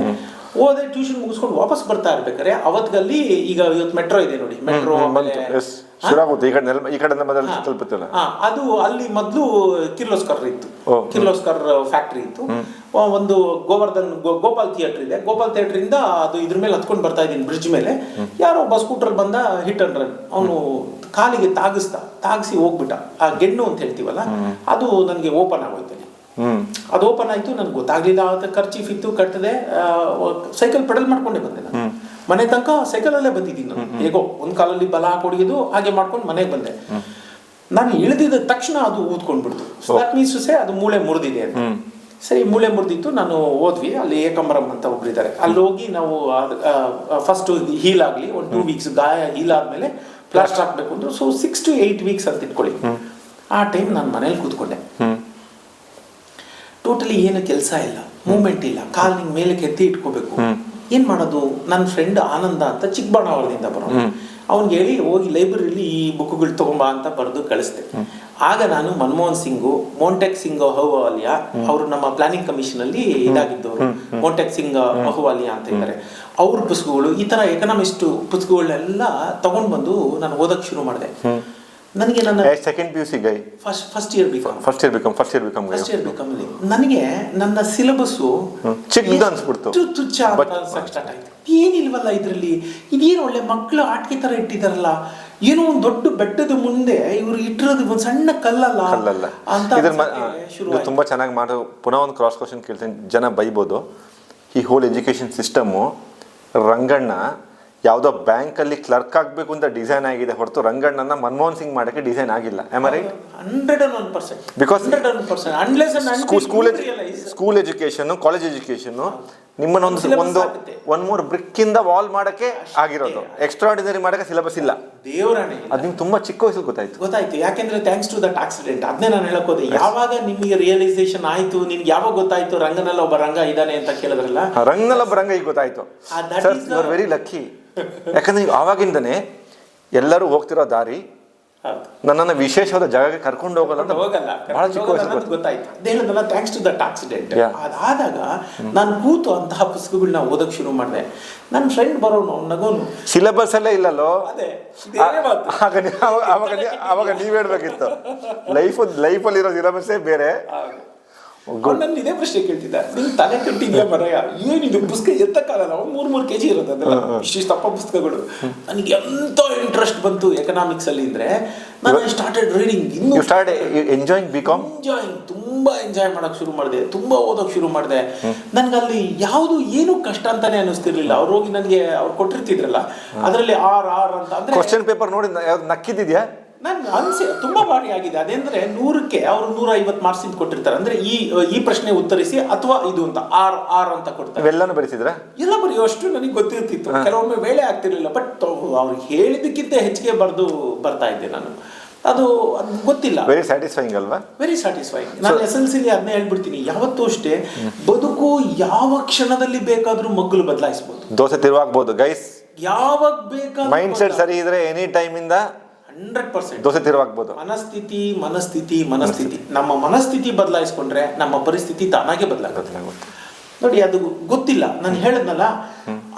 [SPEAKER 2] ಹೋದೆ, ಟ್ಯೂಷನ್ ಮುಗಿಸ್ಕೊಂಡು ವಾಪಸ್ ಬರ್ತಾ ಇರ್ಬೇಕಾದ್ರೆ ಅವತ್ಗಲ್ಲಿ, ಈಗ ಇವತ್ತು ಮೆಟ್ರೋ ಇದೆ ನೋಡಿ, ಮೆಟ್ರೋ ಅದು ಅಲ್ಲಿ ಮೊದಲು ಕಿರ್ಲೋಸ್ಕರ್ ಇತ್ತು. ಕಿರ್ಲೋಸ್ಕರ್ ಫ್ಯಾಕ್ಟ್ರಿ ಇತ್ತು. ಒಂದು ಗೋಪಾಲ್ ಥಿಯೇಟರ್ ಇದೆ. ಗೋಪಾಲ್ ಥಿಯೇಟರ್ ಇಂದ ಅದು ಇದ್ರ ಮೇಲೆ ಹತ್ಕೊಂಡು ಬರ್ತಾ ಇದ್ದೀನಿ, ಬ್ರಿಡ್ಜ್ ಮೇಲೆ. ಯಾರೋ ಒಬ್ಬ ಸ್ಕೂಟರ್ ಬಂದ, ಹಿಟ್ ಅಂಡ್ ರನ್. ಅವನು ಕಾಲಿಗೆ ತಾಗಿಸಿ ಹೋಗ್ಬಿಟ್ಟ. ಆ ಗೆಣ್ಣು ಅಂತ ಹೇಳ್ತೀವಲ್ಲ, ಅದು ನನಗೆ ಓಪನ್ ಆಗೋಯ್ತು. ಅದು ಓಪನ್ ಆಯ್ತು, ನನ್ಗೆ ಗೊತ್ತಾಗ್ಲಿಲ್ಲ. ಖರ್ಚೀಫ್ ಇತ್ತು, ಕಟ್ಟದೆ ಸೈಕಲ್ ಪೆಡಲ್ ಮಾಡ್ಕೊಂಡೆ ಬಂದೆ. ನಾನು ಮನೆ ತನಕ ಸೈಕಲಲ್ಲೇ ಬಂದಿದ್ದೀನಿ. ನಾನು ಹೇಗೋ ಒಂದ್ ಕಾಲಲ್ಲಿ ಬಲ ಹಾಕೊಡಿಯೋದು ಹಾಗೆ ಮಾಡ್ಕೊಂಡು ಮನೆಗೆ ಬಂದೆ. ನಾನು ಇಳಿದಿದ್ದ ತಕ್ಷಣ ಅದು ಊದ್ಕೊಂಡ್ಬಿಡ್ತು. ದಟ್ ಮೀನ್ಸ್ ಟು ಸೇ ಅದು ಮೂಳೆ ಮುರಿದಿದೆ ಅಂತ. ಸರಿ, ಮೂಳೆ ಮುರಿದಿತ್ತು. ನಾನು ಹೋದ್ವಿ, ಅಲ್ಲಿ ಏಕಂಬರಂ ಅಂತ ಒಬ್ರಿದ್ದಾರೆ. ಅಲ್ಲಿ ಹೋಗಿ ನಾವು ಫಸ್ಟ್ ಹೀಲ್ ಆಗ್ಲಿ, ಒಂದು 2 ವೀಕ್ಸ್ ಗಾಯ ಹೀಲ್ ಆದ್ಮೇಲೆ ಪ್ಲಾಸ್ಟರ್ ಹಾಕ್ಬೇಕು ಅಂದ್ರು. ಸೊ 6 to 8 ವೀಕ್ಸ್ ಅಂತ ಇಟ್ಕೊಳ್ಳಿ. ಆ ಟೈಮ್ ನಾನು ಮನೇಲಿ ಕೂತ್ಕೊಂಡೆ. ಟೋಟಲಿ ಏನು ಕೆಲಸ ಇಲ್ಲ, ಮೂವ್ಮೆಂಟ್ ಇಲ್ಲ. ಕಾಲ್ ನಿಂಗೆ ಮೇಲೆ ಎತ್ತಿ ಇಟ್ಕೋಬೇಕು. ಏನ್ ಮಾಡೋದು? ನನ್ನ ಫ್ರೆಂಡ್ ಆನಂದ ಅಂತ ಚಿಕ್ಕಬಳ್ಳಾಪುರದಿಂದ ಬರೋನು, ಅವ್ನಿಗೆ ಹೇಳಿ ಹೋಗಿ ಲೈಬ್ರರಿಲಿ ಈ ಬುಕ್ಗಳು ತಗೊಂಬಾ ಅಂತ ಬರೆದು ಕಳಿಸ್ದೆ. ಆಗ ನಾನು ಮನಮೋಹನ್ ಸಿಂಗು, ಮೋಂಟೆಕ್ ಸಿಂಗ್ ಅಹೂವಾಲಿಯಾ, ಅವರು ನಮ್ಮ ಪ್ಲಾನಿಂಗ್ ಕಮಿಷನ್ ಅಲ್ಲಿ ಇದಾಗಿದ್ದವರು. ಮೋಂಟೆಕ್ ಸಿಂಗ್ ಅಹೂವಾಲಿಯಾ ಅಂತ ಇದ್ದಾರೆ. ಅವ್ರ ಪುಸ್ತಕಗಳು, ಈ ತರ ಎಕನಾಮಿಸ್ಟ್ ಪುಸ್ತಕಗಳನ್ನೆಲ್ಲ ತಗೊಂಡ್ ಬಂದು ನಾನು ಓದಕ್ ಶುರು ಮಾಡಿದೆ. ನನಗೆ ನನ್ನ
[SPEAKER 1] ಸೆಕೆಂಡ್ PUC ಗೈ
[SPEAKER 2] first year BCom
[SPEAKER 1] first year BCom
[SPEAKER 2] ನನಗೆ ನನ್ನ ಸಿಲೆಬಸ್ಸು
[SPEAKER 1] ಚಿಕ್ಕದು ಅನ್ಸ್ಬಿಡ್ತು,
[SPEAKER 2] ತುಚ್ಛ ಅಂತ ಅನ್ಸಕ್ ಸ್ಟಾರ್ಟ್ ಆಯ್ತು. ಏನಿಲ್ವಲ್ಲ ಇದರಲ್ಲಿ, ಇದೇನು ಒಳ್ಳೆ ಮಕ್ಕಳು ಆಟಿಕೆ ತರ ಇಟ್ಟಿದಾರಲ್ಲ, ಏನೋ ಒಂದು ದೊಡ್ಡ ಬೆಟ್ಟದ ಮುಂದೆ ಇವ್ರು ಇಟ್ಟಿರೋದು ಒಂದು ಸಣ್ಣ ಕಲ್ಲಲ್ಲ ಅಂತ
[SPEAKER 1] ಶುರು. ತುಂಬಾ ಚೆನ್ನಾಗಿ ಮಾಡೋ. ಪುನಃ ಒಂದು ಕ್ರಾಸ್ ಕ್ವಶನ್ ಕೇಳ್ತೀನಿ, ಜನ ಬೈಬೋದು. ಈ ಹೋಲ್ ಎಜುಕೇಶನ್ ಸಿಸ್ಟಮು ರಂಗಣ್ಣ ಯಾವುದೋ ಬ್ಯಾಂಕಲ್ಲಿ ಕ್ಲರ್ಕ್ ಆಗಬೇಕು ಅಂತ ಡಿಸೈನ್ ಆಗಿದೆ ಹೊರತು ರಂಗಣ್ಣನ ಮನಮೋಹನ್ ಸಿಂಗ್ ಮಾಡೋಕ್ಕೆ ಡಿಸೈನ್ ಆಗಿಲ್ಲ. Am I right?
[SPEAKER 2] 101%.
[SPEAKER 1] Because
[SPEAKER 2] 101%. Unless and until
[SPEAKER 1] school education, college education ನಿಮ್ಮನ್ನ ಒಂದು ಮೂರು ಬ್ರಿಕ್ಕಿಂದ ವಾಲ್ ಮಾಡಕ್ಕೆ ಆಗಿರೋದು, ಎಕ್ಸ್ಟ್ರಾರ್ಡಿನರಿ ಮಾಡಕ್ಕೆ ಸಿಲೆಬಸ್ ಇಲ್ಲ.
[SPEAKER 2] ದೇವರಾಣೆ
[SPEAKER 1] ಅದು ನಿಮ್ಗೆ ತುಂಬಾ ಚಿಕ್ಕ ವಯಸ್ಸಲ್ಲಿ ಗೊತ್ತಾಯ್ತು.
[SPEAKER 2] ಯಾಕೆಂದ್ರೆ ಥ್ಯಾಂಕ್ಸ್ ಟು ದಟ್ ಆಕ್ಸಿಡೆಂಟ್. ಅದನ್ನೇ ನಾನು ಹೇಳಕ್ ಹೋದೆ. ಯಾವಾಗ ನಿಮಗೆ ರಿಯಲೈಸೇಷನ್ ಆಯ್ತು, ನಿನ್ಗೆ ಯಾವಾಗ ಗೊತ್ತಾಯ್ತು ರಂಗನಲ್ಲಿ ಒಬ್ಬ ರಂಗ ಇದ್ದಾನೆ ಅಂತ ಕೇಳಿದ್ರಲ್ಲ,
[SPEAKER 1] ರಂಗನಲ್ಲಿ ಒಬ್ಬ ರಂಗ ಈಗ ಗೊತ್ತಾಯ್ತು. Very lucky. ಯಾಕಂದ್ರೆ ಈಗ ಆವಾಗಿಂದನೇ ಎಲ್ಲರೂ ಹೋಗ್ತಿರೋ ದಾರಿ ನನ್ನನ್ನು ವಿಶೇಷವಾದ ಜಾಗಕ್ಕೆ ಕರ್ಕೊಂಡು ಹೋಗಲ್ಲ ಅಂತ ಬಹಳ ಚಿಕ್ಕ ವಯಸ್ಸಲ್ಲಿ
[SPEAKER 2] ಗೊತ್ತಾಯ್ತು. ಅದೇನದಲ್ಲ, ಥ್ಯಾಂಕ್ಸ್ ಟು ದಟ್ ಆಕ್ಸಿಡೆಂಟ್. ಅದಾದಾಗ ನಾನು ಕೂತು ಅಂತಹ ಪುಸ್ತಕಗಳನ್ನ ಓದಕ್ ಶುರು ಮಾಡಿದೆ. ನನ್ನ ಫ್ರೆಂಡ್ ಬರೋನು, ಅವ್ನು ನಗೋನು,
[SPEAKER 1] ಸಿಲೆಬಸ್ ಅಲ್ಲೇ ಇಲ್ಲಲ್ಲೋ.
[SPEAKER 2] ಅದೇ
[SPEAKER 1] ಅವಾಗ ನೀವ್ ಹೇಳ್ಬೇಕಿತ್ತು, ಲೈಫಲ್ಲಿ ಇರೋ ಸಿಲೆಬಸ್ಸೇ ಬೇರೆ.
[SPEAKER 2] ನನ್ನ ಇದೇ ಪ್ರಶ್ನೆ ಕೇಳ್ತಿದ್ದ, ನಿನ್ ತಲೆ ಕಟ್ಟಿದ್ಯಾ ಮರಯ್ಯ, ಏನಿದು ಪುಸ್ತಕ ಎತ್ತಕ್ಕಾಗಲ್ಲ, 3 kg ಇರೋದು ಅದೆಲ್ಲ, ಇಷ್ಟಿಷ್ಟಪ್ಪ ಪುಸ್ತಕಗಳು. ನನಗೆ ಎಂತ ಇಂಟ್ರೆಸ್ಟ್ ಬಂತು ಎಕನಾಮಿಕ್ಸ್ ಅಲ್ಲಿ ಅಂದ್ರೆ ನಾನು ಸ್ಟಾರ್ಟೆಡ್ ರೀಡಿಂಗ್. ತುಂಬಾ ಎಂಜಾಯ್ ಮಾಡಕ್ ಶುರು ಮಾಡಿದೆ, ತುಂಬಾ ಓದಕ್ ಶುರು ಮಾಡಿದೆ. ನನ್ಗಲ್ಲಿ ಯಾವುದು ಏನು ಕಷ್ಟ ಅಂತಾನೆ ಅನಿಸ್ತಿರ್ಲಿಲ್ಲ. ಅವ್ರು ಹೋಗಿ ನನಗೆ ಅವ್ರು ಕೊಟ್ಟಿರ್ತಿದ್ರಲ್ಲ, ಅದರಲ್ಲಿ ಆರ್ ಅಂತ ಅಂದ್ರೆ
[SPEAKER 1] ಕ್ವಶನ್ ಪೇಪರ್ ನೋಡಿ ನಕ್ಕಿದ್ಯಾ?
[SPEAKER 2] ನಾನು ಅನ್ಸಿ ತುಂಬಾ ಬಾರಿ ಆಗಿದೆ. ಅದೇಂದ್ರೆ 100ಕ್ಕೆ ಅವರು 150 ಮಾರ್ಕ್ಸ್ ಕೊಟ್ಟಿರ್ತಾರೆ. ಅಂದ್ರೆ ಈ ಪ್ರಶ್ನೆ ಉತ್ತರಿಸಿ ಅಥವಾ ಇದು ಅಂತ ಆರ್ ಅಂತ ಕೊಡ್ತಾರೆ.
[SPEAKER 1] ಎಲ್ಲಾನು ಬರೀತಿದ್ರ?
[SPEAKER 2] ಎಲ್ಲ ಬರೆಯುವಷ್ಟು ನನಗೆ ಗೊತ್ತಿರ್ತಿತ್ತು. ಕೆಲವೊಮ್ಮೆ ವೇಳೆ ಆಗ್ತಿರ್ಲಿಲ್ಲ, ಬಟ್ ಅವ್ರು ಹೇಳಿದಕ್ಕಿಂತ ಹೆಚ್ಚಿಗೆ ಬರ್ತಾ ಇದ್ದೆ ನಾನು. ಅದು ಗೊತ್ತಿಲ್ಲ.
[SPEAKER 1] ವೆರಿ ಸ್ಯಾಟಿಸ್ಫೈಯಿಂಗ್ ಅಲ್ವಾ?
[SPEAKER 2] Very satisfying. ನಾನು SLC ಅದನ್ನೇ ಹೇಳ್ಬಿಡ್ತೀನಿ, ಯಾವತ್ತೂ ಅಷ್ಟೇ ಬದುಕು ಯಾವ ಕ್ಷಣದಲ್ಲಿ ಬೇಕಾದ್ರೂ ಮಗ್ಗಲು ಬದಲಾಯಿಸಬಹುದು,
[SPEAKER 1] ದೋಸೆ ತಿರುವಾಗಬಹುದು ಗೈಸ್.
[SPEAKER 2] ಯಾವಾಗ ಬೇಕಾದ್ರೂ
[SPEAKER 1] ಮೈಂಡ್ ಸೆಟ್ ಸರಿ ಇದ್ರೆ ಎನಿ ಟೈಮ್ ಇಂದ
[SPEAKER 2] 100%
[SPEAKER 1] ದೋಸೆ ತಿರುವಾಗಬಹುದು.
[SPEAKER 2] ಮನಸ್ಥಿತಿ ನಮ್ಮ ಮನಸ್ಥಿತಿ ಬದಲಾಯಿಸ್ಕೊಂಡ್ರೆ ನಮ್ಮ ಪರಿಸ್ಥಿತಿ ತಾನಾಗೆ ಬದಲಾಗುತ್ತೆ. ನೋಡಿ, ಅದು ಗೊತ್ತಿಲ್ಲ. ನಾನು ಹೇಳದ್ನಲ್ಲ,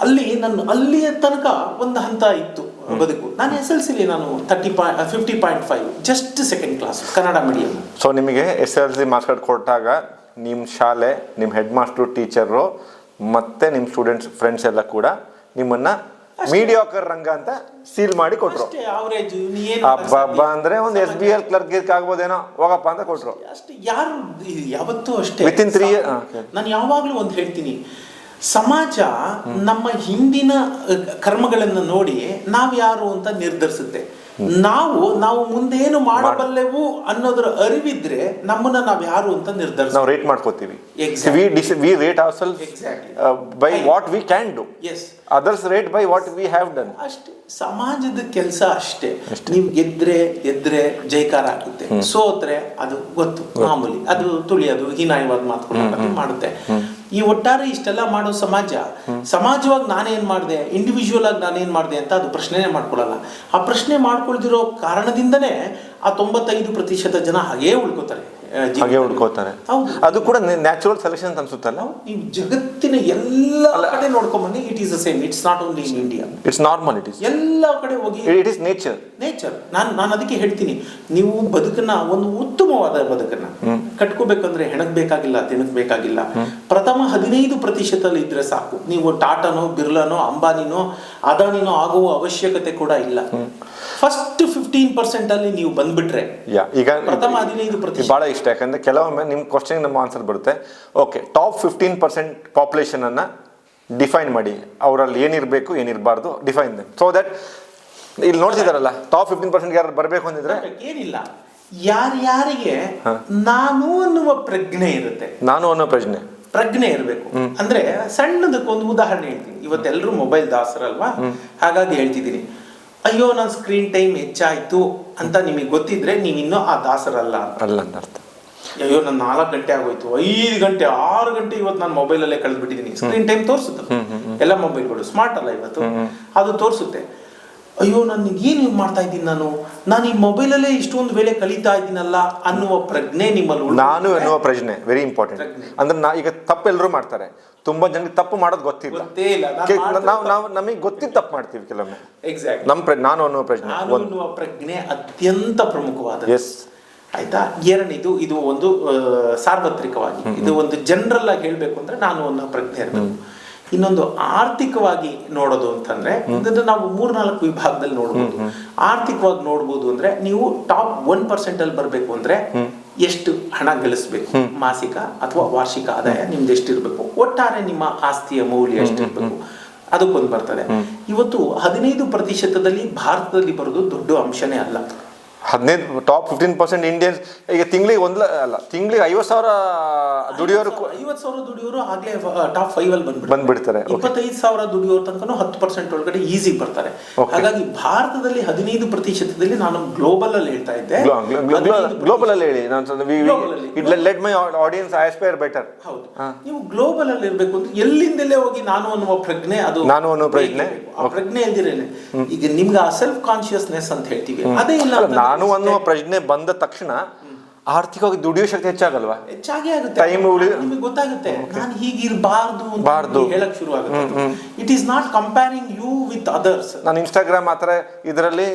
[SPEAKER 2] ಅಲ್ಲಿಯ ತನಕ ಒಂದು ಹಂತ ಇತ್ತು ಬದುಕು. ನಾನು SLC ನಾನು 50.5 just second class Kannada medium.
[SPEAKER 1] So ನಿಮಗೆ SLC ಮಾರ್ಕ್ಸ್ ಕಾರ್ಡ್ ಕೊಟ್ಟಾಗ ನಿಮ್ಮ ಶಾಲೆ, ನಿಮ್ಮ ಹೆಡ್ ಮಾಸ್ಟರ್, ಟೀಚರು ಮತ್ತೆ ನಿಮ್ಮ ಸ್ಟೂಡೆಂಟ್ಸ್, ಫ್ರೆಂಡ್ಸ್ ಎಲ್ಲ ಕೂಡ ನಿಮ್ಮನ್ನ ಮೀಡಿಯಾಕರ್ ರಂಗ ಅಂತ ಸೀಲ್ ಮಾಡಿ ಕೊಟ್ರು. ಹಬ್ಬ ಅಂದ್ರೆ ಒಂದು SBL ಕ್ಲರ್ಕ್ ಆಗ್ಬೋದೇನೋ, ಹೋಗಪ್ಪ ಅಂತ ಕೊಟ್ರು
[SPEAKER 2] ಅಷ್ಟೇ. ಯಾರು ಯಾವತ್ತೂ ಅಷ್ಟೇ
[SPEAKER 1] ವಿತ್ ಇನ್ 3 years.
[SPEAKER 2] ನಾನು ಯಾವಾಗ್ಲೂ ಒಂದು ಹೇಳ್ತೀನಿ, ಸಮಾಜ ನಮ್ಮ ಹಿಂದಿನ ಕರ್ಮಗಳನ್ನು ನೋಡಿ ನಾವ್ ಯಾರು ಅಂತ ನಿರ್ಧರಿಸುತ್ತೆ. ನಾವು ಮುಂದೇನು ಮಾಡಬಲ್ಲೆವು ಅನ್ನೋದ್ರ ಅರಿವಿದ್ರೆ ನಮ್ಮನ್ನ ನಾವ್ ಯಾರು ಅಂತ ನಿರ್ಧರಿಸ,
[SPEAKER 1] ನಾವು ರೇಟ್ ಮಾಡ್ಕೋತೀವಿ. We rate ourselves by what we can do.
[SPEAKER 2] Yes.
[SPEAKER 1] Others rate by what we have done.
[SPEAKER 2] ಅಷ್ಟೇ ಸಮಾಜದ ಕೆಲಸ ಅಷ್ಟೇ. ನೀವು ಗೆದ್ರೆ ಜೈಕಾರ ಆಗುತ್ತೆ, ಸೋತ್ರೆ ಅದು ಗೊತ್ತು ಮಾಮೂಲಿ, ಅದು ತುಳಿಯೋದು, ಹೀನಾಯವಾದ ಮಾತುಗಳು ಮಾಡುತ್ತೆ. ಈ ಒಟ್ಟಾರೆ ಇಷ್ಟೆಲ್ಲ ಮಾಡೋ ಸಮಾಜವಾಗಿ ನಾನೇನ್ ಮಾಡಿದೆ, ಇಂಡಿವಿಜುವಲ್ ಆಗಿ ನಾನೇನ್ ಮಾಡಿದೆ ಅಂತ ಅದು ಪ್ರಶ್ನೆನೇ ಮಾಡ್ಕೊಳ್ಳಲ್ಲ. ಆ ಪ್ರಶ್ನೆ ಮಾಡ್ಕೊಳ್ದಿರೋ ಕಾರಣದಿಂದನೇ ಆ 95% ಜನ ಹಾಗೇ ಉಳ್ಕೋತಾರೆ.
[SPEAKER 1] ಅದು ಕೂಡ ನ್ಯಾಚುರಲ್ ಸೆಲೆಕ್ಷನ್ ಅನ್ಸುತ್ತಲ್ಲ.
[SPEAKER 2] ನೀವು ಜಗತ್ತಿನ ಎಲ್ಲ ಕಡೆ ನೋಡ್ಕೊಂಡ್ಬನ್ನಿ, it is the same. It's not only in India,
[SPEAKER 1] it's normal. It is ಎಲ್ಲ
[SPEAKER 2] ಕಡೆ ಹೋಗಿ,
[SPEAKER 1] ಇಟ್ ಇಸ್ ನೇಚರ್.
[SPEAKER 2] ನಾನು ಅದಕ್ಕೆ ಹೇಳ್ತೀನಿ, ನೀವು ಬದುಕನ್ನ, ಒಂದು ಉತ್ತಮವಾದ ಬದುಕನ್ನ ಕಟ್ಕೋಬೇಕಂದ್ರೆ ಹೆಣಕ್ ಬೇಕಾಗಿಲ್ಲ, ತಿಣಕ್ ಬೇಕಾಗಿಲ್ಲ. ಪ್ರಥಮ 15% ಇದ್ರೆ ಸಾಕು. ನೀವು ಟಾಟಾನೋ, ಬಿರ್ಲಾನೋ, ಅಂಬಾನಿನೋ, ಅದಾನಿನೋ ಆಗುವ ಅವಶ್ಯಕತೆ ಕೂಡ ಇಲ್ಲ. ಫಸ್ಟ್ 15% ಅಲ್ಲಿ ನೀವು ಬಂದ್ಬಿಟ್ರೆ,
[SPEAKER 1] ಈಗ
[SPEAKER 2] ಪ್ರಥಮ 15%
[SPEAKER 1] ಬಹಳ ಇಷ್ಟ. ಯಾಕಂದ್ರೆ ಕೆಲವೊಮ್ಮೆ ನಿಮ್ ಕ್ವಶನ್ ನಮ್ಮ ಆನ್ಸರ್ ಬರುತ್ತೆ. ಓಕೆ, ಟಾಪ್ 15% ಪಾಪ್ಯುಲೇಷನ್ ಅನ್ನ ಡಿಫೈನ್ ಮಾಡಿ, ಅವರಲ್ಲಿ ಏನಿರಬೇಕು ಏನಿರಬಾರ್ದು ಡಿಫೈನ್ ದೆಮ್. ಸೊ ದಟ್ ಇಲ್ಲಿ ನೋಡ್ತಿದಾರಲ್ಲ, ಟಾಪ್ 15% ಯಾರು ಬರಬೇಕು ಅಂದಿದ್ರೆ
[SPEAKER 2] ಏನಿಲ್ಲ, ಯಾರ್ಯಾರಿಗೆ ನಾನು ಅನ್ನುವ ಪ್ರಜ್ಞೆ ಇರುತ್ತೆ,
[SPEAKER 1] ನಾನು ಅನ್ನೋ ಪ್ರಜ್ಞೆ
[SPEAKER 2] ಇರಬೇಕು. ಅಂದ್ರೆ ಸಣ್ಣದಕ್ಕೊಂದು ಉದಾಹರಣೆ ಹೇಳ್ತೀನಿ. ಇವತ್ತೆಲ್ಲರೂ ಮೊಬೈಲ್ ದಾಸರಲ್ವಾ, ಹಾಗಾಗಿ ಹೇಳ್ತಿದ್ದೀನಿ. ಅಯ್ಯೋ, ನನ್ನ ಸ್ಕ್ರೀನ್ ಟೈಮ್ ಹೆಚ್ಚಾಯ್ತು ಅಂತ ನಿಮಗೆ ಗೊತ್ತಿದ್ರೆ ನೀವಿನ್ನೂ ಆ ದಾಸರಲ್ಲ ಅಂತ ಅರ್ಥ. ಅಯ್ಯೋ, ನಾನು 4 ಗಂಟೆ ಆಗೋಯ್ತು, 5 ಗಂಟೆ 6 ಗಂಟೆ ಇವತ್ತು ನಾನು ಮೊಬೈಲಲ್ಲೇ ಕಳೆದ್ಬಿಟ್ಟಿದ್ದೀನಿ. ಸ್ಕ್ರೀನ್ ಟೈಮ್ ತೋರಿಸುತ್ತೆ, ಎಲ್ಲ ಮೊಬೈಲ್ಗಳು ಸ್ಮಾರ್ಟ್ ಅಲ್ಲ ಇವತ್ತು, ಅದು ತೋರಿಸುತ್ತೆ. ಅಯ್ಯೋ, ನಾನು ಏನು ಮಾಡ್ತಾ ಇದ್ದೀನಿ, ನಾನು ಈ ಮೊಬೈಲಲ್ಲೇ ಇಷ್ಟೊಂದು ವೇಳೆ ಕಳೀತಾ ಇದ್ದೀನಲ್ಲ ಅನ್ನುವ ಪ್ರಜ್ಞೆ ನಿಮ್ಮಲ್ಲಿ,
[SPEAKER 1] ನಾನು ಅನ್ನುವ ಪ್ರಜ್ಞೆ ವೆರಿ ಇಂಪಾರ್ಟೆಂಟ್. ಅಂದ್ರೆ ಈಗ ತಪ್ಪು ಎಲ್ಲರೂ ಮಾಡ್ತಾರೆ. ತುಂಬಾ ಜನಕ್ಕೆ ತಪ್ಪು ಮಾಡೋದು ಗೊತ್ತಿಲ್ಲ.
[SPEAKER 2] ಗೊತ್ತೇ ಇಲ್ಲ.
[SPEAKER 1] ನಾವು ನಮಗೆ ಗೊತ್ತಿದ್ದು ತಪ್ಪು ಮಾಡ್ತೀವಿ ಕೆಲವೊಮ್ಮೆ.
[SPEAKER 2] ಎಕ್ಸಾಕ್ಟ್.
[SPEAKER 1] ನಾನು ಅನ್ನುವ ಪ್ರಶ್ನೆ,
[SPEAKER 2] ನಾನು ಅನ್ನುವ ಪ್ರಜ್ಞೆ ಅತ್ಯಂತ ಪ್ರಮುಖವಾದ.
[SPEAKER 1] ಎಸ್
[SPEAKER 2] ಆಯ್ತಾ. ಎರಡನೇದು, ಇದು ಒಂದು ಸಾರ್ವತ್ರಿಕವಾಗಿ, ಇದು ಒಂದು ಜನರಲ್ ಆಗಿ ಹೇಳ್ಬೇಕು ಅಂದ್ರೆ ನಾನು ಅನ್ನೋ ಪ್ರಜ್ಞೆ ಇರಬೇಕು. ಇನ್ನೊಂದು ಆರ್ಥಿಕವಾಗಿ ನೋಡೋದು ಅಂತಂದ್ರೆ ಇದನ್ನು ನಾವು 3-4 ವಿಭಾಗದಲ್ಲಿ ನೋಡ್ಬೋದು. ಆರ್ಥಿಕವಾಗಿ ನೋಡ್ಬೋದು ಅಂದ್ರೆ ನೀವು ಟಾಪ್ 1% ಅಲ್ಲಿ ಬರ್ಬೇಕು ಅಂದ್ರೆ ಎಷ್ಟು ಹಣ ಗಳಿಸ್ಬೇಕು, ಮಾಸಿಕ ಅಥವಾ ವಾರ್ಷಿಕ ಆದಾಯ ನಿಮ್ದು ಎಷ್ಟಿರ್ಬೇಕು, ಒಟ್ಟಾರೆ ನಿಮ್ಮ ಆಸ್ತಿಯ ಮೌಲ್ಯ ಎಷ್ಟಿರ್ಬೇಕು, ಅದಕ್ಕೊಂದು ಬರ್ತದೆ. ಇವತ್ತು 15% ಭಾರತದಲ್ಲಿ ಬರೋದು ದೊಡ್ಡ ಅಂಶನೇ ಅಲ್ಲ.
[SPEAKER 1] 15 ಟಾಪ್ 15% ಇಂಡಿಯನ್ಸ್ ಈಗ ತಿಂಗಳಿಗೆ ತಿಂಗಳಿಗೆ 50,000 ದುಡಿಯೋರು
[SPEAKER 2] 50,000 ದುಡಿಯೋರು ಆಗ್ಲೇ ಟಾಪ್ 5 ಅಲ್ಲಿ
[SPEAKER 1] ಬಂದ್ಬಿಡ್ತಾರೆ.
[SPEAKER 2] 25,000 ದುಡಿಯೋರು ತನಕ 10% ಒಳಗಡೆ ಈಸಿ ಬರ್ತಾರೆ. ಹಾಗಾಗಿ ಭಾರತದಲ್ಲಿ 15% ನಾನು ಗ್ಲೋಬಲ್ ಅಲ್ಲಿ ಹೇಳ್ತಾ ಇದ್ದೆ.
[SPEAKER 1] ಗ್ಲೋಬಲ್ ಅಲ್ಲಿ ಹೇಳಿ, ಲೆಟ್ ಮೈ ಆಡಿಯನ್ಸ್ ಆಸ್ಪೈರ್ ಬೆಟರ್.
[SPEAKER 2] ಹೌದು, ನೀವು ಗ್ಲೋಬಲ್ ಅಲ್ಲಿ ಇರ್ಬೇಕು ಅಂದ್ರೆ ಎಲ್ಲಿಂದಲೇ ಹೋಗಿ ನಾನು ಅನ್ನುವ ಪ್ರಜ್ಞೆ, ಅದು
[SPEAKER 1] ನಾನು ಅನ್ನೋ ಪ್ರಜ್ಞೆ,
[SPEAKER 2] ಆ ಪ್ರಜ್ಞೆ ಇಲ್ದಿರೇನೆ ಈಗ ನಿಮ್ಗೆ ಆ ಸೆಲ್ಫ್ ಕಾನ್ಶಿಯಸ್ನೆಸ್ ಅಂತ ಹೇಳ್ತೀವಿ, ಅದೇ ಇಲ್ಲ.
[SPEAKER 1] ನಾನು ಅನ್ನುವ ಪ್ರಜ್ಞೆ ಬಂದ ತಕ್ಷಣ ಆರ್ಥಿಕವಾಗಿ ದುಡಿಯೋ ಶಕ್ತಿ ಹೆಚ್ಚಾಗಲ್ವಾ?
[SPEAKER 2] ಹೆಚ್ಚಾಗಿ ಆಗುತ್ತೆ. ನಿಮಗೆ ಗೊತ್ತಾಗುತ್ತೆ ನಾನು ಹೀಗಿರಬಾರ್ದು ಅಂತ ಹೇಳಕ್ ಶುರು ಆಗುತ್ತೆ. It is not comparing you with others.
[SPEAKER 1] ನಾನು ಇನ್ಸ್ಟಾಗ್ರಾಮ್ ಆ ಥರ ಇದರಲ್ಲಿ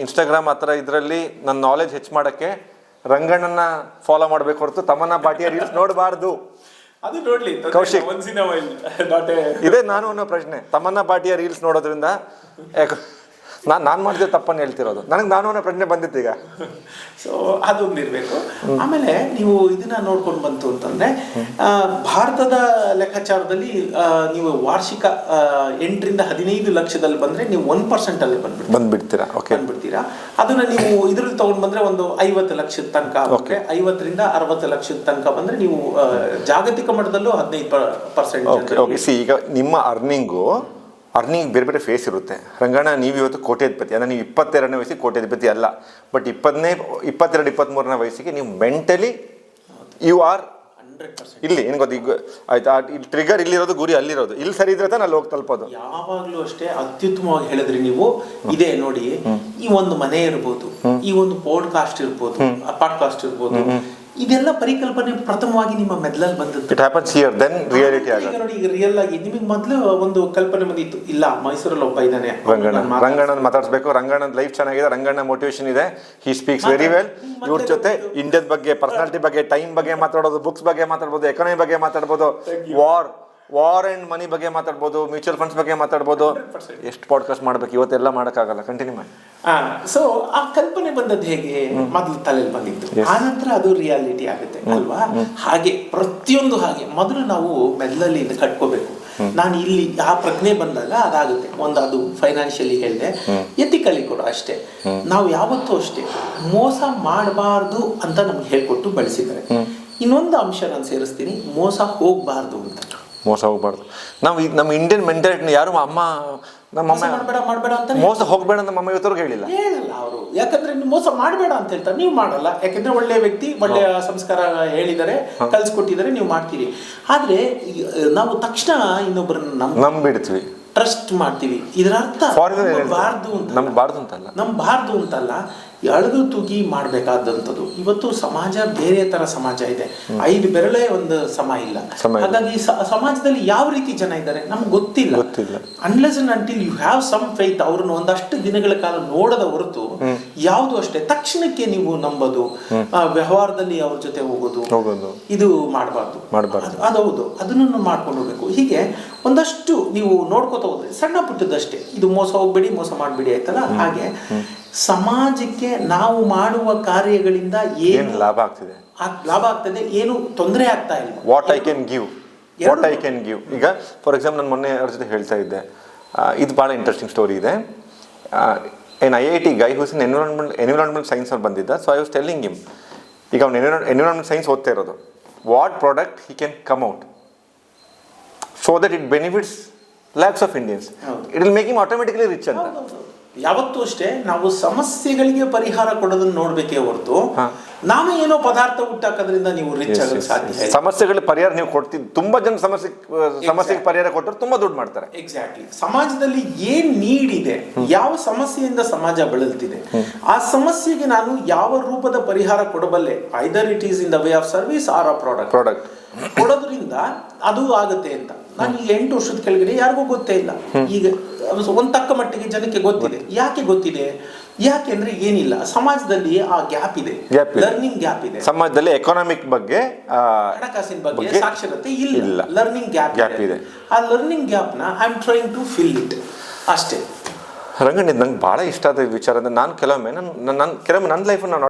[SPEAKER 1] ಇನ್ಸ್ಟಾಗ್ರಾಮ್ ಆ ಥರ ಇದರಲ್ಲಿ ನನ್ನ ನಾಲೆಜ್ ಹೆಚ್ಚು ಮಾಡೋಕ್ಕೆ ರಂಗಣ್ಣನ ಫಾಲೋ ಮಾಡಬೇಕು ಹೊರತು ತಮ್ಮನ್ನ ಬಾಟಿಯ ರೀಲ್ಸ್ ನೋಡಬಾರ್ದು.
[SPEAKER 2] ಅದು ನೋಡ್ಲಿ
[SPEAKER 1] ಕೌಶಿಕ್, ಇದೇ ನಾನು ಅನ್ನೋ ಪ್ರಶ್ನೆ. ತಮ್ಮನ್ನ ಬಾಟಿಯ ರೀಲ್ಸ್ ನೋಡೋದ್ರಿಂದ ನಾನು ಮಾಡಿದ್ರೆ ತಪ್ಪನ್ನು ಹೇಳ್ತಿರೋದು, ನನಗೆ ನಾನು ಅನ್ನೋ ಪ್ರಶ್ನೆ ಬಂದಿತ್ತು ಈಗ.
[SPEAKER 2] ಸೊ ಅದೊಂದಿರಬೇಕು. ಆಮೇಲೆ ನೀವು ಇದನ್ನ ನೋಡ್ಕೊಂಡು ಬಂತು ಅಂತಂದ್ರೆ ಭಾರತದ ಲೆಕ್ಕಾಚಾರದಲ್ಲಿ ನೀವು ವಾರ್ಷಿಕ 8-15 ಲಕ್ಷದಲ್ಲಿ ಬಂದ್ರೆ ನೀವು 1% ಅಲ್ಲಿ ಬಂದ್ಬಿಡ್ತೀರಾ. ಅದನ್ನ ನೀವು ಇದ್ರಲ್ಲಿ ತಗೊಂಡ್ ಬಂದ್ರೆ ಒಂದು 50 ಲಕ್ಷದ ತನಕ, 50-60 ಲಕ್ಷದ ತನಕ ಬಂದ್ರೆ ನೀವು ಜಾಗತಿಕ ಮಟ್ಟದಲ್ಲೂ 15%.
[SPEAKER 1] ಈಗ ನಿಮ್ಮ ಅರ್ನಿಂಗ್ ಬೇರೆ ಬೇರೆ ಫೇಸ್ ಇರುತ್ತೆ. ರಂಗಣ್ಣ, ನೀವು ಇವತ್ತು ಕೋಟ್ಯಾಧಿಪತಿ ಅಂದರೆ ನೀವು 22ನೇ ವಯಸ್ಸಿಗೆ ಕೋಟ್ಯಾಧಿಪತಿ ಅಲ್ಲ, ಬಟ್ 22-23ನೇ ವಯಸ್ಸಿಗೆ ನೀವು ಮೆಂಟಲಿ ಯು ಆರ್ 100%. ಇಲ್ಲಿ ಏನು ಗೊತ್ತಾ, ಈಗ ಆಯ್ತಾ, ಇಲ್ಲಿ ಟ್ರಿಗರ್ ಇಲ್ಲಿರೋದು, ಗುರಿ ಅಲ್ಲಿರೋದು, ಇಲ್ಲಿ ಸರಿ ಇದ್ರೆ ತಾನೆ ಅಲ್ಲಿ ಹೋಗಿ ತಲುಪೋದು.
[SPEAKER 2] ಯಾವಾಗಲೂ ಅಷ್ಟೇ ಅತ್ಯುತ್ತಮವಾಗಿ ಹೇಳಿದ್ರಿ ನೀವು. ಇದೇ ನೋಡಿ, ಈ ಒಂದು ಮನೆ ಇರ್ಬೋದು, ಈ ಒಂದು ಪಾಡ್ಕಾಸ್ಟ್ ಇರ್ಬೋದು, ಇದೆಲ್ಲ ಪರಿಕಲ್ಪನೆ ಪ್ರಥಮವಾಗಿ ನಿಮ್ಮ ಮೆದುಳಲ್ಲಿ ಬಂದದ್ದು.
[SPEAKER 1] It happens here, then reality ಆಗುತ್ತೆ.
[SPEAKER 2] ನೋಡಿ, ಈಗ ರಿಯಲ್ ಆಗಿ ನಿಮಗೆ ಮೊದಲು ಒಂದು ಕಲ್ಪನೆ ಬಂದಿತ್ತು, ಇಲ್ಲ ಮೈಸೂರಲ್ಲಿ ಒಬ್ಬ ಇದ್ದಾನೆ,
[SPEAKER 1] ರಂಗಣ್ಣನ ಮಾತಾಡ್ಸ್ಬೇಕು, ರಂಗಣ್ಣನ ಲೈಫ್ ಚೆನ್ನಾಗಿದೆ, ರಂಗಣ್ಣ ಮೋಟಿವೇಶನ್ ಇದೆ, ಹಿ ಸ್ಪೀಕ್ಸ್ ವೆರಿ ವೆಲ್. ಇವ್ರ ಜೊತೆ ಇಂಡಿಯಾದ ಬಗ್ಗೆ, ಪರ್ಸನಾಲಿಟಿ ಬಗ್ಗೆ, ಟೈಮ್ ಬಗ್ಗೆ ಮಾತಾಡೋದು, ಬುಕ್ಸ್ ಬಗ್ಗೆ ಮಾತಾಡ್ಬೋದು, ಎಕಾನಮಿ ಬಗ್ಗೆ ಮಾತಾಡ್ಬೋದು, ವಾರ್ ಅಂಡ್ ಮನಿ ಬಗ್ಗೆ ಮಾತಾಡ್ಬೋದು, ಮ್ಯೂಚುವಲ್ ಫಂಡ್ಸ್ ಬಗ್ಗೆ ಮಾತಾಡ್ಬೋದು. ಎಷ್ಟು ಪಾಡ್ಕಾಸ್ಟ್ ಮಾಡ್ಬೇಕು, ಇವತ್ತೆಲ್ಲ ಮಾಡೋಕ್ಕಾಗಲ್ಲ, ಕಂಟಿನ್ಯೂ ಮಾಡಿ.
[SPEAKER 2] ಸೊ ಆ ಕಲ್ಪನೆ ಬಂದದ್ದು ಹೇಗೆ, ಮೊದಲು ತಲೆಯಲ್ಲಿ ಬಂದಿತ್ತು, ಆನಂತರ ಅದು ರಿಯಾಲಿಟಿ ಆಗುತ್ತೆ ಅಲ್ವಾ? ಹಾಗೆ ಪ್ರತಿಯೊಂದು ಹಾಗೆ ಮೊದಲು ನಾವು ಮೆದುಳಲ್ಲಿ ಕಟ್ಕೋಬೇಕು. ನಾನು ಇಲ್ಲಿ ಆ ಪ್ರಜ್ಞೆ ಬಂದಾಗ ಅದಾಗುತ್ತೆ. ಅದು ಫೈನಾನ್ಷಿಯಲಿ ಹೇಳಿದೆ, ಎಥಿಕಲಿ ಕೂಡ ಅಷ್ಟೇ. ನಾವು ಯಾವತ್ತೂ ಅಷ್ಟೇ ಮೋಸ ಮಾಡಬಾರ್ದು ಅಂತ ನಮ್ಗೆ ಹೇಳ್ಕೊಟ್ಟು ಬೆಳೆಸಿದ್ದಾರೆ. ಇನ್ನೊಂದು ಅಂಶ ನಾನು ಸೇರಿಸ್ತೀನಿ, ಮೋಸ ಹೋಗಬಾರ್ದು ಅಂತ.
[SPEAKER 1] ನಾವು ನಮ್ಮ ಇಂಡಿಯನ್ ಮೆಂಟಾಲಿಟಿನ ಯಾರು ನಮ್ಮಮ್ಮ
[SPEAKER 2] ಮಾಡಬೇಡ ಅಂತ,
[SPEAKER 1] ಮೋಸ ಹೋಗ್ಬೇಡ ಅಂತ ನಮ್ಮ ಇವತ್ತವ್ರಿಗೆ ಹೇಳಲ್ಲ
[SPEAKER 2] ಅವರು. ಯಾಕಂದ್ರೆ ನೀವು ಮೋಸ ಮಾಡಬೇಡ ಅಂತ ಹೇಳ್ತಾರೆ, ನೀವು ಮಾಡಲ್ಲ. ಯಾಕಂದ್ರೆ ಒಳ್ಳೆ ವ್ಯಕ್ತಿ, ಒಳ್ಳೆಯ ಸಂಸ್ಕಾರ ಹೇಳಿದ್ದಾರೆ, ಕಲ್ಸ್ಕೊಟ್ಟಿದ್ದಾರೆ, ನೀವು ಮಾಡ್ತೀರಿ. ಆದ್ರೆ ನಾವು ತಕ್ಷಣ ಇನ್ನೊಬ್ಬರನ್ನ
[SPEAKER 1] ನಂಬಿಡ್ತೀವಿ,
[SPEAKER 2] ಟ್ರಸ್ಟ್ ಮಾಡ್ತೀವಿ. ಇದರ ಅರ್ಥ ನಂಬಾರ್ದು ಅಂತಲ್ಲ, ಎಳೆದು ತೂಗಿ ಮಾಡಬೇಕಾದಂಥದ್ದು. ಇವತ್ತು ಸಮಾಜ ಬೇರೆ ತರ ಸಮಾಜ ಇದೆ, 5 ಬೆರಳೇ ಒಂದು ಸಮ ಇಲ್ಲ. ಹಾಗಾಗಿ ಸಮಾಜದಲ್ಲಿ ಯಾವ ರೀತಿ ಜನ ಇದ್ದಾರೆ ನಮ್ಗೆ ಗೊತ್ತಿಲ್ಲ. Unless and until you have some faith, ಅವ್ರನ್ನ ಒಂದಷ್ಟು ದಿನಗಳ ಕಾಲ ನೋಡದ ಹೊರತು ಯಾವುದು ಅಷ್ಟೇ ತಕ್ಷಣಕ್ಕೆ ನೀವು ನಂಬೋದು, ವ್ಯವಹಾರದಲ್ಲಿ ಅವ್ರ ಜೊತೆ ಹೋಗೋದು, ಇದು ಮಾಡಬಾರ್ದು. ಅದೌದು, ಅದನ್ನು ಮಾಡ್ಕೊಂಡು ಹೋಗ್ಬೇಕು. ಹೀಗೆ ಒಂದಷ್ಟು ನೀವು ನೋಡ್ಕೋತಾ ಹೋದ್ರೆ ಸಣ್ಣ ಪುಟ್ಟದಷ್ಟೇ, ಇದು ಮೋಸ ಹೋಗ್ಬೇಡಿ, ಮೋಸ ಮಾಡಬೇಡಿ ಆಯ್ತಲ್ಲ. ಹಾಗೆ ಸಮಾಜಕ್ಕೆ ನಾವು ಮಾಡುವ ಕಾರ್ಯಗಳಿಂದ ಏನು
[SPEAKER 1] ಲಾಭ ಆಗ್ತದೆ, ಏನು ತೊಂದರೆ ಆಗ್ತಾ ಇಲ್ಲ. What I can give. ಈಗ ಫಾರ್ ಎಕ್ಸಾಂಪಲ್ ನಾನು ಮೊನ್ನೆ ಅವ್ರ ಜೊತೆ ಹೇಳ್ತಾ ಇದ್ದೆ, ಇದು ಭಾಳ ಇಂಟ್ರೆಸ್ಟಿಂಗ್ ಸ್ಟೋರಿ ಇದೆ. ಏನ್ IIT ಗೈ ಹೂಸ್ ಇನ್ ಎನ್ವಿರಾನ್ಮೆಂಟ್ ಸೈನ್ಸ್ ಅವ್ರು ಬಂದಿದ್ದ. So I was telling him, ಈಗ ಅವ್ನು ಎನ್ವಿರಾನ್ಮೆಂಟ್ ಸೈನ್ಸ್ ಓದ್ತಾ ಇರೋದು, what product he can come out so that it benefits lakhs of Indians. It will make him automatically rich ಅಂತ.
[SPEAKER 2] ಯಾವತ್ತೂ ಅಷ್ಟೇ ನಾವು ಸಮಸ್ಯೆಗಳಿಗೆ ಪರಿಹಾರ ಕೊಡೋದನ್ನ ನೋಡ್ಬೇಕೇ ಹೊರತು ನಾವೇ ಏನೋ ಪದಾರ್ಥ ಹುಟ್ಟಾಕೋದ್ರಿಂದ ನೀವು ರಿಚ್ ಆಗೋಕ್ಕೆ ಸಾಧ್ಯ ಇಲ್ಲ.
[SPEAKER 1] ಸಮಸ್ಯೆಗಳ ಪರಿಹಾರ ನೀವು ಕೊಡ್ತಿದ್ದು ತುಂಬಾ ಜನ ಸಮಸ್ಯೆಗೆ ಪರಿಹಾರ ಕೊಟ್ಟರು ತುಂಬಾ ದುಡ್ಡು ಮಾಡ್ತಾರೆ.
[SPEAKER 2] ಎಕ್ಸಾಕ್ಟ್ಲಿ. ಸಮಾಜದಲ್ಲಿ ಏನ್ ನೀಡ್ ಇದೆ, ಯಾವ ಸಮಸ್ಯೆಯಿಂದ ಸಮಾಜ ಬಳಲ್ತಿದೆ, ಆ ಸಮಸ್ಯೆಗೆ ನಾನು ಯಾವ ರೂಪದ ಪರಿಹಾರ ಕೊಡಬಲ್ಲೆ, either it is in the way of service or a product ಕೊಡೋದ್ರಿಂದ ಅದು ಆಗುತ್ತೆ ಅಂತ. ನಾನು ಈ 8 ವರ್ಷದ ಕೆಳಗಡೆ ಯಾರಿಗೂ ಗೊತ್ತೇ ಇಲ್ಲ. ಈಗ ಒಂದ್ ತಕ್ಕ ಮಟ್ಟಿಗೆ ಜನಕ್ಕೆ ಗೊತ್ತಿದೆ. ಯಾಕೆ ಗೊತ್ತಿದೆ? ಯಾಕೆಂದ್ರೆ ಏನಿಲ್ಲ, ಸಮಾಜದಲ್ಲಿ ಆ ಗ್ಯಾಪ್ ಇದೆ, ಲರ್ನಿಂಗ್ ಗ್ಯಾಪ್ ಇದೆ.
[SPEAKER 1] ಸಮಾಜದಲ್ಲಿ ಎಕಾನಮಿಕ್ ಬಗ್ಗೆ,
[SPEAKER 2] ಹಣಕಾಸಿನ ಬಗ್ಗೆ ಸಾಕ್ಷರತೆ ಇಲ್ಲ, ಲರ್ನಿಂಗ್ ಗ್ಯಾಪ್ ಇದೆ. ಆ ಲರ್ನಿಂಗ್ ಗ್ಯಾಪ್ ನ I am trying to fill it ಅಷ್ಟೇ.
[SPEAKER 1] ರಂಗಣ್ಣ, ನಂಗೆ ಬಹಳ ಇಷ್ಟ ಆದ ವಿಚಾರ ಅಂದ್ರೆ, ನಾನು ಕೆಲವೊಮ್ಮೆ ನನ್ನ ಲೈಫ್ ನಾನು